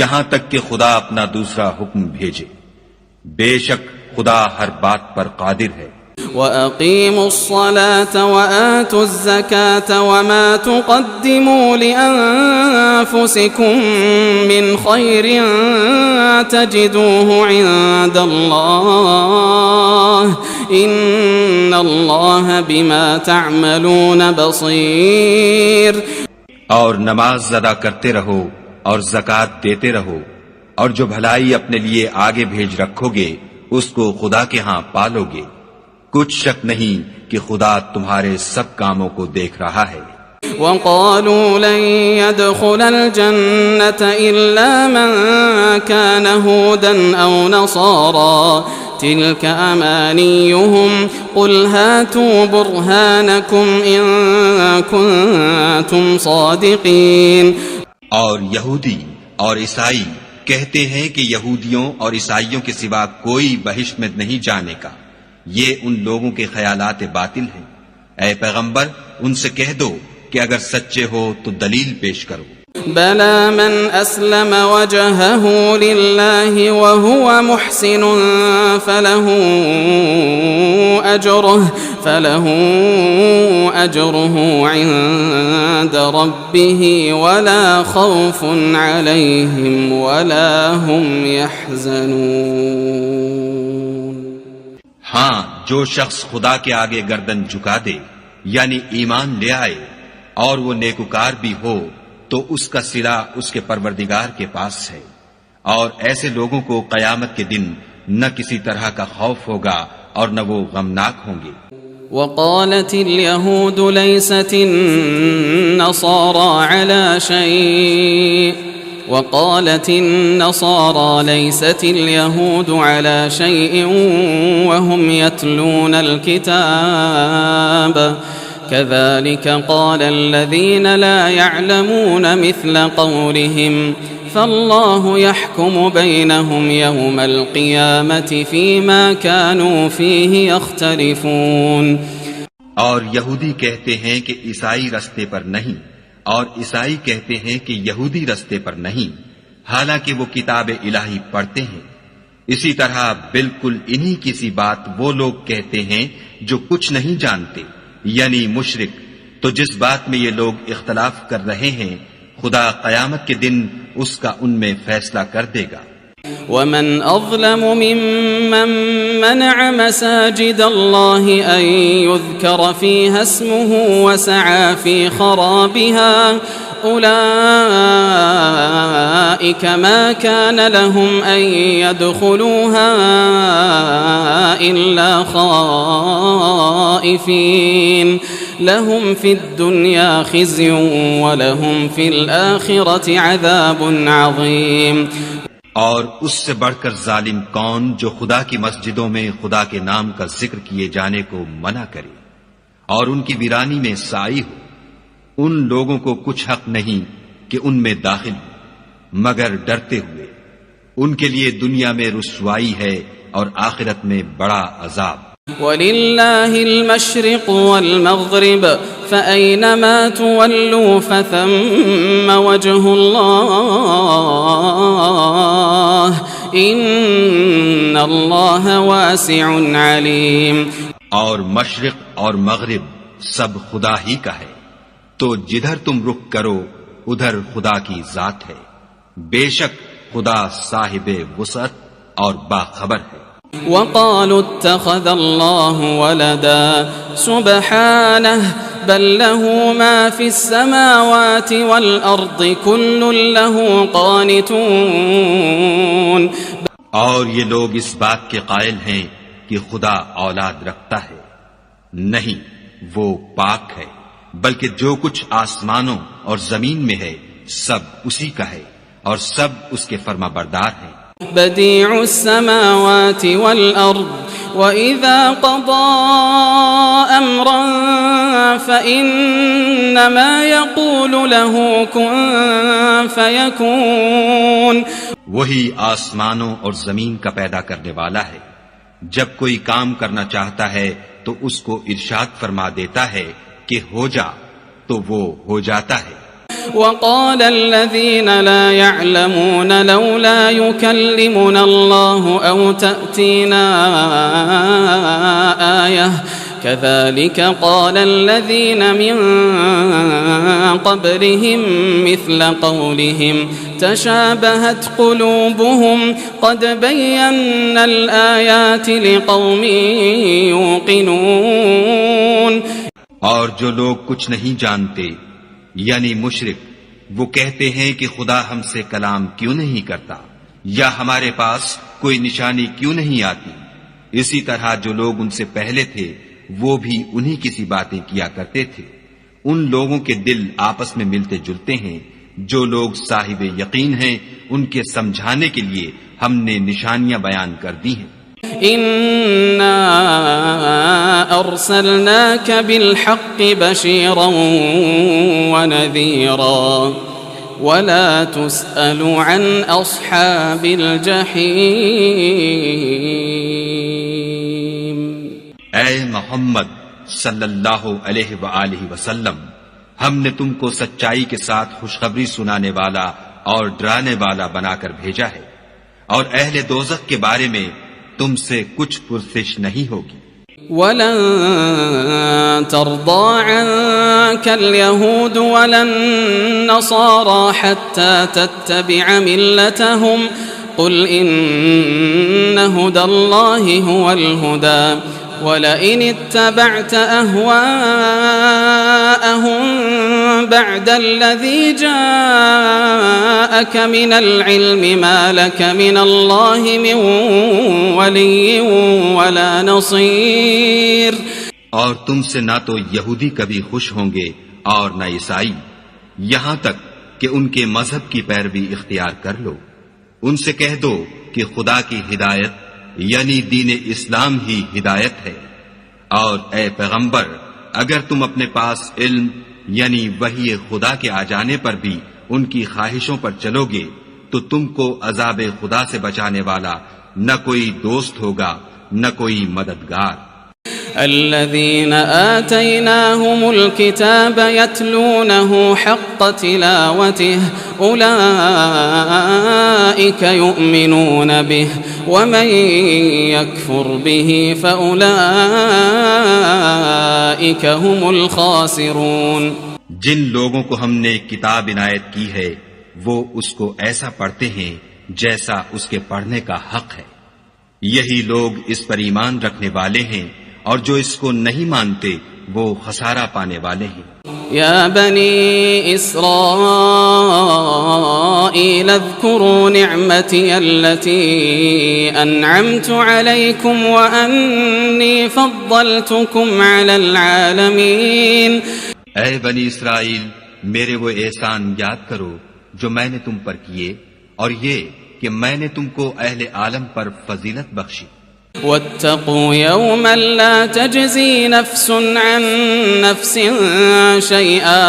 یہاں تک کہ خدا اپنا دوسرا حکم بھیجے. بے شک خدا ہر بات پر قادر ہے. وَأَقِيمُوا الصَّلَاةَ وَآتُوا الزَّكَاةَ وَمَا تُقَدِّمُوا لِأَنفُسِكُم مِّنْ خَيْرٍ تَجِدُوهُ عِندَ اللَّهِ إِنَّ اللَّهَ بِمَا تَعْمَلُونَ بَصِيرٌ. اور نماز ادا کرتے رہو اور زکوٰۃ دیتے رہو، اور جو بھلائی اپنے لیے آگے بھیج رکھو گے اس کو خدا کے ہاں پالو گے. کچھ شک نہیں کہ خدا تمہارے سب کاموں کو دیکھ رہا ہے. وَقَالُوا لَن يَدْخُلَ الْجَنَّةَ إِلَّا مَن كَانَ هُودًا أَوْ نَصَارَىٰ تِلْكَ أَمَانِيُّهُمْ قُلْ هَاتُوا بُرْهَانَكُمْ إِن كُنتُمْ صَادِقِينَ. اور یہودی اور عیسائی کہتے ہیں کہ یہودیوں اور عیسائیوں کے سوا کوئی بہشت میں نہیں جانے کا. یہ ان لوگوں کے خیالات باطل ہیں. اے پیغمبر ان سے کہہ دو کہ اگر سچے ہو تو دلیل پیش کرو. بلى من أسلم وجهه لله وهو محسن فله أجره عند ربه ولا خوف عليهم ولا هم يحزنون. ہاں، جو شخص خدا کے آگے گردن جھکا دے یعنی ایمان لے آئے اور وہ نیکوکار بھی ہو تو اس کا صلہ اس کے پروردگار کے پاس ہے، اور ایسے لوگوں کو قیامت کے دن نہ کسی طرح کا خوف ہوگا اور نہ وہ غمناک ہوں گے. وقالت اليهود ليست النصارى على شيء وقالت النصارى ليست اليهود على شيء وهم يتلون الكتاب كذلك قال الذين لا يعلمون مثل قولهم فالله يحكم بينهم يوم القيامة فيما كانوا فيه يختلفون. اور یہودی کہتے ہیں کہ عیسائی رستے پر نہیں، اور عیسائی کہتے ہیں کہ یہودی رستے پر نہیں، حالانکہ وہ کتاب الہی پڑھتے ہیں. اسی طرح بالکل انہی کی سی بات وہ لوگ کہتے ہیں جو کچھ نہیں جانتے، یعنی مشرک. تو جس بات میں یہ لوگ اختلاف کر رہے ہیں خدا قیامت کے دن اس کا ان میں فیصلہ کر دے گا. ومن أظلم ممن منع مساجد الله أن يذكر فيها اسمه وسعى في خرابها أولئك ما كان لهم أن يدخلوها إلا خائفين لهم في الدنيا خزي ولهم في الآخرة عذاب عظيم. اور اس سے بڑھ کر ظالم کون جو خدا کی مسجدوں میں خدا کے نام کا ذکر کیے جانے کو منع کرے اور ان کی ویرانی میں سائی ہو. ان لوگوں کو کچھ حق نہیں کہ ان میں داخل ہو مگر ڈرتے ہوئے. ان کے لیے دنیا میں رسوائی ہے اور آخرت میں بڑا عذاب. وَلِلَّهِ الْمَشْرِقُ وَالْمَغْرِبُ فَأَيْنَمَا تُوَلُّوا فَثَمَّ وَجْهُ اللَّهِ إِنَّ اللَّهَ وَاسِعٌ عَلِيمٌ. اور مشرق اور مغرب سب خدا ہی کا ہے، تو جدھر تم رخ کرو ادھر خدا کی ذات ہے. بے شک خدا صاحب وسعت اور باخبر ہے. وقالوا اتخذ الله ولدا سبحانه بل له ما في السماوات والأرض كل له قانتون. اور یہ لوگ اس بات کے قائل ہیں کہ خدا اولاد رکھتا ہے. نہیں، وہ پاک ہے، بلکہ جو کچھ آسمانوں اور زمین میں ہے سب اسی کا ہے اور سب اس کے فرما بردار ہیں. بديع السماوات والأرض وإذا قضى أمرا فإنما يقول له كن فيكون. وہی آسمانوں اور زمین کا پیدا کرنے والا ہے. جب کوئی کام کرنا چاہتا ہے تو اس کو ارشاد فرما دیتا ہے کہ ہو جا، تو وہ ہو جاتا ہے. وقال الذين لا يعلمون لولا يكلمنا الله أو تأتينا آية كذلك قال الذين من قبلهم مثل قولهم تشابهت قلوبهم قد بينا الآيات لقوم يوقنون. اور جو لوگ کچھ نہیں جانتے یعنی مشرک، وہ کہتے ہیں کہ خدا ہم سے کلام کیوں نہیں کرتا یا ہمارے پاس کوئی نشانی کیوں نہیں آتی. اسی طرح جو لوگ ان سے پہلے تھے وہ بھی انہی کی سی باتیں کیا کرتے تھے. ان لوگوں کے دل آپس میں ملتے جلتے ہیں. جو لوگ صاحب یقین ہیں ان کے سمجھانے کے لیے ہم نے نشانیاں بیان کر دی ہیں. إنا أرسلناك بالحق بشيرا ونذيرا ولا تسأل عن أصحاب الجحيم. اے محمد صلی اللہ علیہ وآلہ وسلم، ہم نے تم کو سچائی کے ساتھ خوشخبری سنانے والا اور ڈرانے والا بنا کر بھیجا ہے، اور اہل دوزخ کے بارے میں تم سے کچھ پرسش نہیں ہوگی۔ وَلَن تَرْضَىٰ عَنكَ الْيَهُودُ وَلَا النَّصَارَىٰ حَتَّىٰ تَتَّبِعَ مِلَّتَهُمْ قُلْ إِنَّ هُدَى اللَّهِ هُوَ الْهُدَىٰ وَلَئِنِ اتَّبَعْتَ أَهْوَاءَهُم بَعْدَ الَّذِي جَاءَكَ مِنَ الْعِلْمِ مَا لَكَ مِنَ اللَّهِ مِن وَلِيٍّ وَلَا نَصِيرٍ۔ اور تم سے نہ تو یہودی کبھی خوش ہوں گے اور نہ عیسائی، یہاں تک کہ ان کے مذہب کی پیروی اختیار کر لو۔ ان سے کہہ دو کہ خدا کی ہدایت یعنی دین اسلام ہی ہدایت ہے، اور اے پیغمبر اگر تم اپنے پاس علم یعنی وحی خدا کے آ جانے پر بھی ان کی خواہشوں پر چلو گے تو تم کو عذاب خدا سے بچانے والا نہ کوئی دوست ہوگا نہ کوئی مددگار۔ الذين آتيناهم الكتاب يتلونه حق تلاوته أولئك يؤمنون به ومن يكفر به فأولئك هم الخاسرون۔ جن لوگوں کو ہم نے کتاب عنایت کی ہے وہ اس کو ایسا پڑھتے ہیں جیسا اس کے پڑھنے کا حق ہے، یہی لوگ اس پر ایمان رکھنے والے ہیں، اور جو اس کو نہیں مانتے وہ خسارہ پانے والے ہیں۔ یا بنی اسرائیل اذکروا نعمتی التي انعمت علیکم وانی فضلتکم علی العالمین۔ اے بنی اسرائیل، میرے وہ احسان یاد کرو جو میں نے تم پر کیے، اور یہ کہ میں نے تم کو اہل عالم پر فضیلت بخشی۔ واتقوا يوما لا تجزي نفس عن نفس شيئا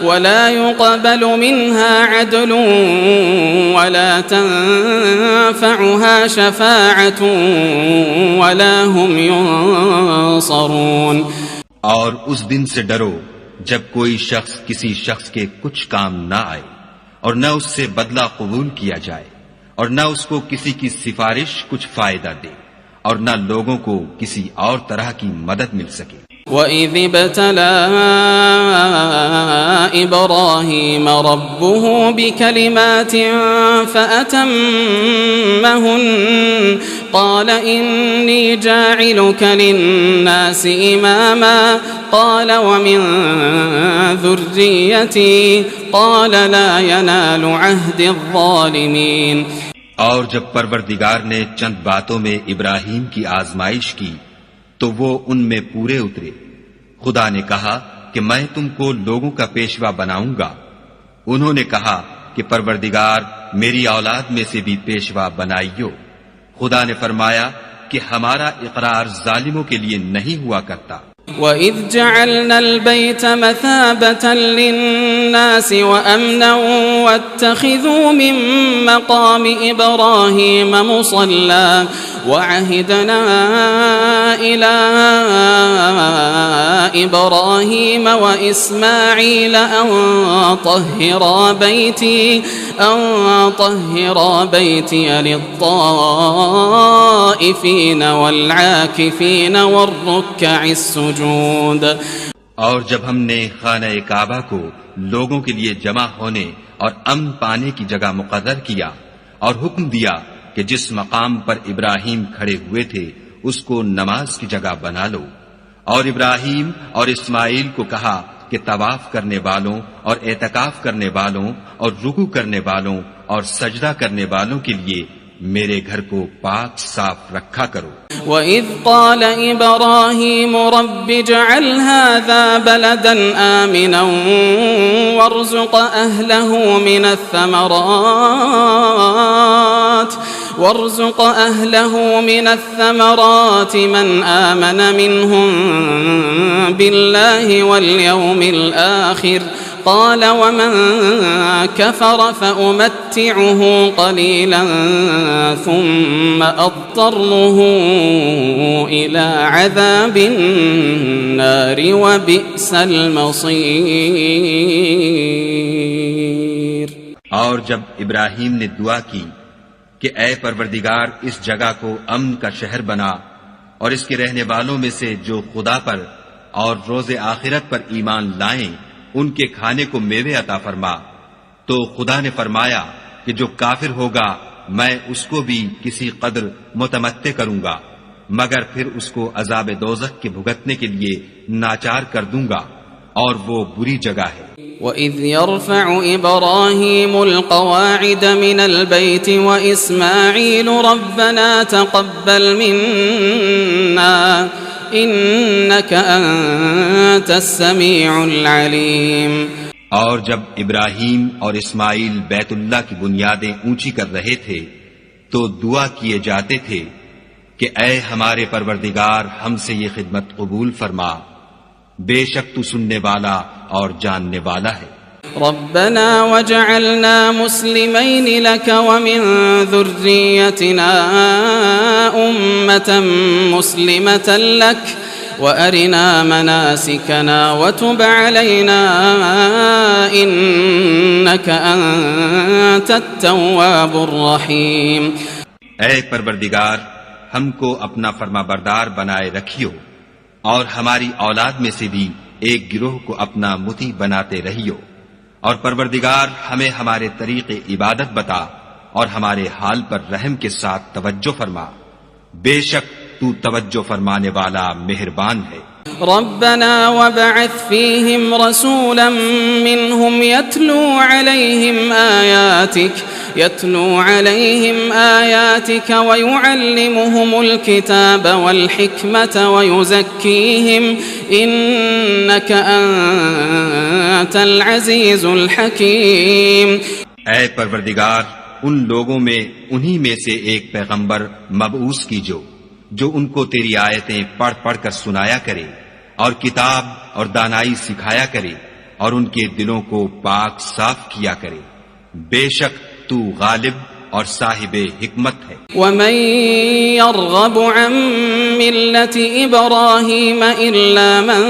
ولا يقبل منها عدل ولا تنفعها شفاعة ولا هم ينصرون۔ اور اس دن سے ڈرو جب کوئی شخص کسی شخص کے کچھ کام نہ آئے، اور نہ اس سے بدلہ قبول کیا جائے، اور نہ اس کو کسی کی سفارش کچھ فائدہ دے، اور نہ لوگوں کو کسی اور طرح کی مدد مل سکے۔ وَإِذِ ابْتَلَىٰ إِبْرَاهِيمَ رَبُّهُ بِكَلِمَاتٍ فَأَتَمَّهُنَّ قَالَ إِنِّي جَاعِلُكَ لِلنَّاسِ إِمَامًا قَالَ وَمِن ذُرِّيَّتِي قَالَ لَا يَنَالُ عَهْدِ الظَّالِمِينَ۔ اور جب پروردگار نے چند باتوں میں ابراہیم کی آزمائش کی تو وہ ان میں پورے اترے۔ خدا نے کہا کہ میں تم کو لوگوں کا پیشوا بناؤں گا۔ انہوں نے کہا کہ پروردگار میری اولاد میں سے بھی پیشوا بنائیو۔ خدا نے فرمایا کہ ہمارا اقرار ظالموں کے لیے نہیں ہوا کرتا۔ وَإِذْ جَعَلْنَا الْبَيْتَ مَثَابَةً لِلنَّاسِ وَأَمْنًا وَاتَّخِذُوا مِن مَّقَامِ إِبْرَاهِيمَ مُصَلًّى وَعَهِدْنَا إِلَىٰ إِبْرَاهِيمَ وَإِسْمَاعِيلَ أَن طَهِّرَا بَيْتِيَ لِلطَّائِفِينَ وَالْعَاكِفِينَ وَالرُّكَّعِ السُّجُودِ۔ اور جب ہم نے خانہ کعبہ کو لوگوں کے لیے جمع ہونے اور امن پانے کی جگہ مقرر کیا، اور حکم دیا کہ جس مقام پر ابراہیم کھڑے ہوئے تھے اس کو نماز کی جگہ بنا لو، اور ابراہیم اور اسماعیل کو کہا کہ طواف کرنے والوں اور اعتکاف کرنے والوں اور رکوع کرنے والوں اور سجدہ کرنے والوں کے لیے میرے گھر کو پاک صاف رکھا کرو۔ وَإِذْ قَالَ إِبْرَاهِيمُ رَبِّ اجْعَلْ هَٰذَا بَلَدًا آمِنًا وَارْزُقْ أَهْلَهُ مِنَ الثَّمَرَاتِ مَنْ آمَنَ مِنْهُم بِاللَّهِ وَالْيَوْمِ الْآخِرِ قال ومن كفر فأمتعه قليلا ثم أضطره إلى عذاب النار وبئس المصير. اور جب ابراہیم نے دعا کی کہ اے پروردگار اس جگہ کو امن کا شہر بنا اور اس کے رہنے والوں میں سے جو خدا پر اور روز آخرت پر ایمان لائیں ان کے کھانے کو میوے عطا فرما، تو خدا نے فرمایا کہ جو کافر ہوگا میں اس کو بھی کسی قدر متمتع کروں گا، مگر پھر اس کو عذاب دوزخ کے بھگتنے کے لیے ناچار کر دوں گا، اور وہ بری جگہ ہے. وَإِذْ يَرْفَعُ إِبْرَاهِيمُ الْقَوَاعِدَ مِنَ الْبَيْتِ وَإِسْمَاعِيلُ رَبَّنَا تَقَبَّلْ مِنَّا إِنَّكَ أَنْتَ السَّمِيعُ الْعَلِيمُ. اور جب ابراہیم اور اسماعیل بیت اللہ کی بنیادیں اونچی کر رہے تھے تو دعا کیے جاتے تھے کہ اے ہمارے پروردگار ہم سے یہ خدمت قبول فرما، بے شک تو سننے والا اور جاننے والا ہے. ربنا وجعلنا مسلمين لك ومن ذريتنا أمة مسلمة لك وأرنا مناسكنا وتب علينا إنك أنت التواب الرحيم. اے پروردگار ہم کو اپنا فرما بردار بنائے رکھیو اور ہماری اولاد میں سے بھی ایک گروہ کو اپنا مطیع بناتے رہیو، اور پروردگار ہمیں ہمارے طریق عبادت بتا اور ہمارے حال پر رحم کے ساتھ توجہ فرما، بے شک تو توجہ فرمانے والا مہربان ہے. ربنا وبعث فيهم رسولا منهم يتلو عليهم آياتك ويعلمهم الكتاب والحكمة ويزكيهم إنك أنت العزيز الحكيم. اے پروردگار ان لوگوں میں انہی میں سے ایک پیغمبر مبعوث کیجو جو ان کو تیری آیتیں پڑھ پڑھ کر سنایا کرے اور کتاب اور دانائی سکھایا کرے اور ان کے دلوں کو پاک صاف کیا کرے، بے شک تو غالب اور صاحب حکمت ہے. ومن يرغب عن ملة إبراهيم إلا من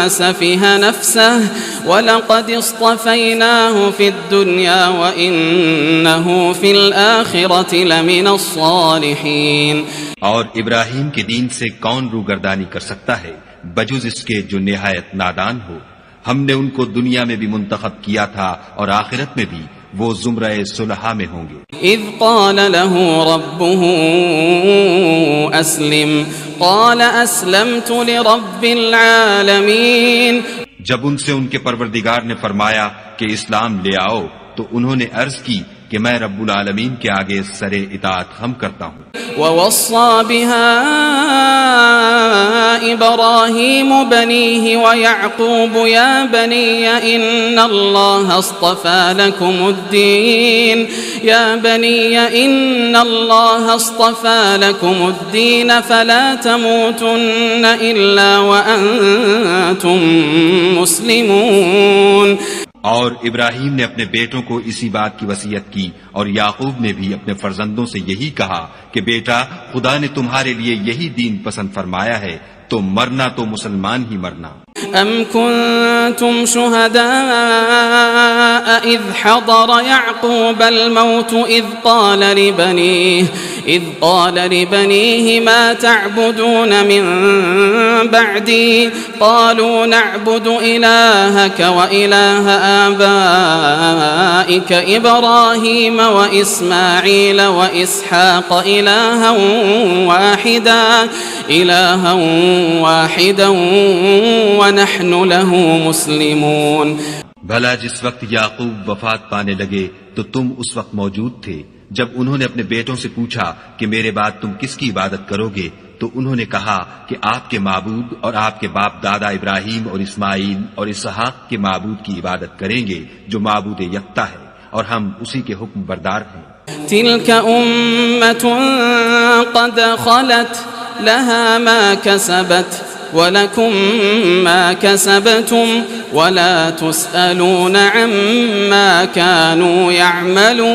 سفه نفسه ولقد اصطفيناه في الدنيا وإنه في الآخرة لمن الصالحين. اور ابراہیم کے دین سے کون روگردانی کر سکتا ہے بجز اس کے جو نہایت نادان ہو. ہم نے ان کو دنیا میں بھی منتخب کیا تھا اور آخرت میں بھی وہ زمرہ صلحاء میں ہوں گے. اذ قال له ربه اسلم قال اسلمت لرب العالمین. جب ان سے ان کے پروردگار نے فرمایا کہ اسلام لے آؤ تو انہوں نے عرض کی کہ میں رب العالمین کے آگے سر اطاعت خم کرتا ہوں. ووصى بها إبراهيم بنيه ويعقوب يا بني إن الله اصطفى لكم الدين فلا تموتن إلا وأنتم مسلمون. اور ابراہیم نے اپنے بیٹوں کو اسی بات کی وصیت کی اور یعقوب نے بھی اپنے فرزندوں سے یہی کہا کہ بیٹا خدا نے تمہارے لیے یہی دین پسند فرمایا ہے تو مرنا تو مسلمان ہی مرنا. ام کنتم شہداء اذ حضر یعقوب الموت اذ قال لبنيه ما تعبدون من بعدي قالوا نعبد إلهك وإله آبائك إبراهيم وإسماعيل وإسحاق إلها واحدا ونحن له مسلمون. بھلا جس وقت یعقوب وفات پانے لگے تو تم اس وقت موجود تھے جب انہوں نے اپنے بیٹوں سے پوچھا کہ میرے بعد تم کس کی عبادت کرو گے، تو انہوں نے کہا کہ آپ کے معبود اور آپ کے باپ دادا ابراہیم اور اسماعیل اور اسحاق کے معبود کی عبادت کریں گے جو معبود یکتا ہے اور ہم اسی کے حکم بردار ہیں. تلك أمة قد خلت لها ما كسبت ولكم ما كسبتم ولا تسألون عما كانوا يعملون.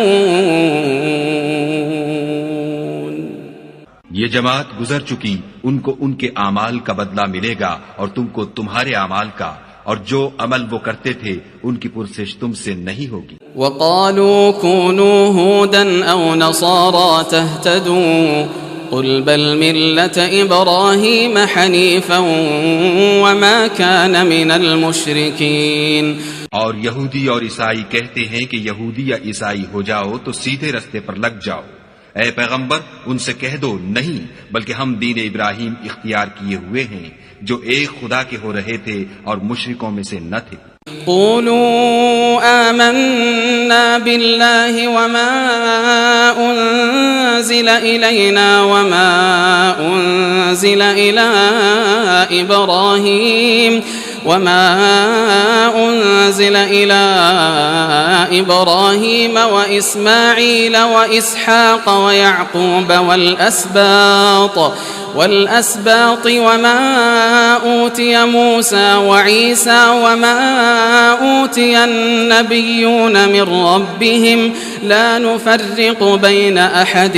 یہ جماعت گزر چکی، ان کو ان کے اعمال کا بدلہ ملے گا اور تم کو تمہارے اعمال کا، اور جو عمل وہ کرتے تھے ان کی پرسش تم سے نہیں ہوگی. وقالوا كونوا هودا أو نصارى تهتدوا قل بل ملة إبراهيم حنيفا وما كان من المشركين. اور یہودی اور عیسائی کہتے ہیں کہ یہودی یا عیسائی ہو جاؤ تو سیدھے رستے پر لگ جاؤ. اے پیغمبر ان سے کہہ دو نہیں، بلکہ ہم دین ابراہیم اختیار کیے ہوئے ہیں جو ایک خدا کے ہو رہے تھے اور مشرکوں میں سے نہ تھے. قولوا آمنا بالله وما أنزل إلينا وما أنزل إلى إبراهيم وإسماعيل وإسحاق ويعقوب والأسباط وما أوتي موسى وعيسى وما أوتي النبيون من ربهم لا نفرق بين أحد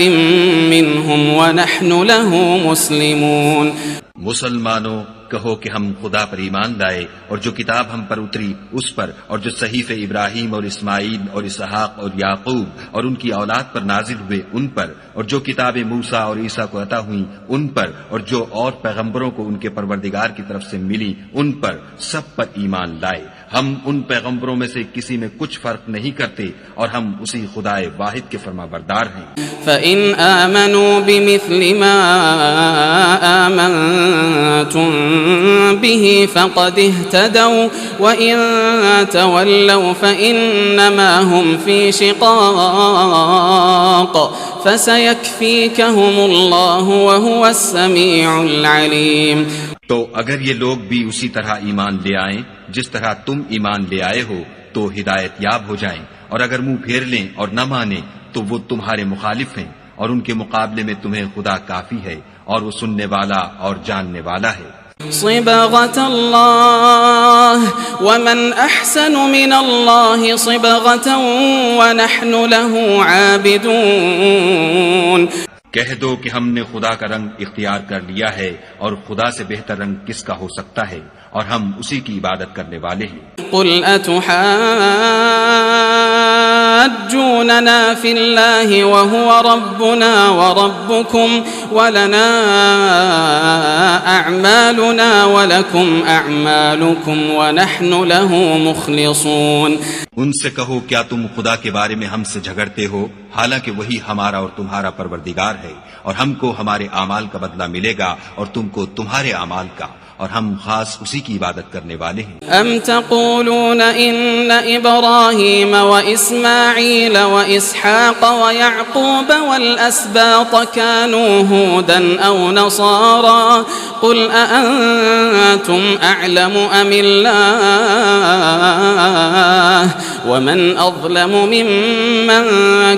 منهم ونحن له مسلمون. مسلمانوں کہو کہ ہم خدا پر ایمان لائے اور جو کتاب ہم پر اتری اس پر، اور جو صحیفے ابراہیم اور اسماعیل اور اسحاق اور یعقوب اور ان کی اولاد پر نازل ہوئے ان پر، اور جو کتابیں موسیٰ اور عیسیٰ کو عطا ہوئیں ان پر، اور جو اور پیغمبروں کو ان کے پروردگار کی طرف سے ملی ان پر، سب پر ایمان لائے. ہم ان پیغمبروں میں سے کسی میں کچھ فرق نہیں کرتے اور ہم اسی خدائے واحد کے فرما بردار ہیں. فَإِنْ آمَنُوا بِمِثْلِ مَا آمَنْتُمْ بِهِ فَقَدِ اهْتَدَوْا وَإِنْ تَوَلَّوْا فَإِنَّمَا هُمْ فِي شِقَاقٍ فَسَيَكْفِيكَهُمُ اللَّهُ وَهُوَ السَّمِيعُ الْعَلِيمُ. تو اگر یہ لوگ بھی اسی طرح ایمان لے آئیں جس طرح تم ایمان لے آئے ہو تو ہدایت یاب ہو جائیں، اور اگر منہ پھیر لیں اور نہ مانیں تو وہ تمہارے مخالف ہیں، اور ان کے مقابلے میں تمہیں خدا کافی ہے اور وہ سننے والا اور جاننے والا ہے. صبغة الله ومن أحسن من الله صبغة ونحن له عابدون. کہہ دو کہ ہم نے خدا کا رنگ اختیار کر لیا ہے اور خدا سے بہتر رنگ کس کا ہو سکتا ہے، اور ہم اسی کی عبادت کرنے والے ہیں. قل أتحاجوننا في الله وهو ربنا وربكم ولنا أعمالنا ولكم أعمالكم ونحن له مخلصون. ان سے کہو کیا تم خدا کے بارے میں ہم سے جھگڑتے ہو، حالانکہ وہی ہمارا اور تمہارا پروردگار ہے، اور ہم کو ہمارے اعمال کا بدلہ ملے گا اور تم کو تمہارے اعمال کا، اور ہم خاص اسی کی عبادت کرنے والے ہیں. ام تقولون ان ابراہیم واسماعیل واسحاق ویعقوب والاسباط كانوا هودا او نصارا قل اانتم اعلم ام اللہ ومن اظلم ممن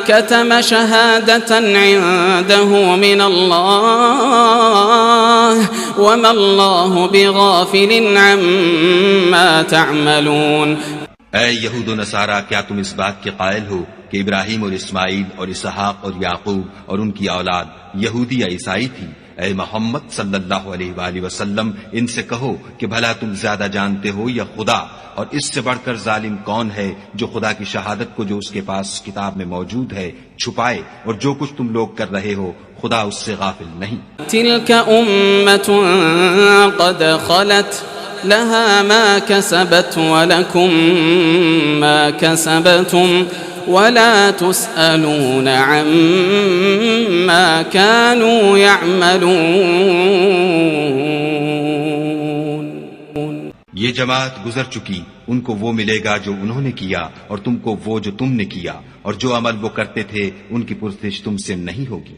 كتم شهادة عنده من الله وما الله بغافل عما تعملون. اے یہود و نصارہ، کیا تم اس بات کے قائل ہو کہ ابراہیم اور اسماعیل اور اسحاق اور یعقوب اور ان کی اولاد یہودی یا عیسائی تھی؟ اے محمد صلی اللہ علیہ وآلہ وسلم ان سے کہو کہ بھلا تم زیادہ جانتے ہو یا خدا، اور اس سے بڑھ کر ظالم کون ہے جو خدا کی شہادت کو جو اس کے پاس کتاب میں موجود ہے چھپائے، اور جو کچھ تم لوگ کر رہے ہو خدا اس سے غافل نہیں. تلك أمة قد خلت لها ما كسبت ولكم ما كسبتم ولا تسألون عما كانوا يعملون. یہ جماعت گزر چکی، ان کو وہ ملے گا جو انہوں نے کیا، اور تم کو وہ جو تم نے کیا، اور جو عمل وہ کرتے تھے ان کی پرسش تم سے نہیں ہوگی.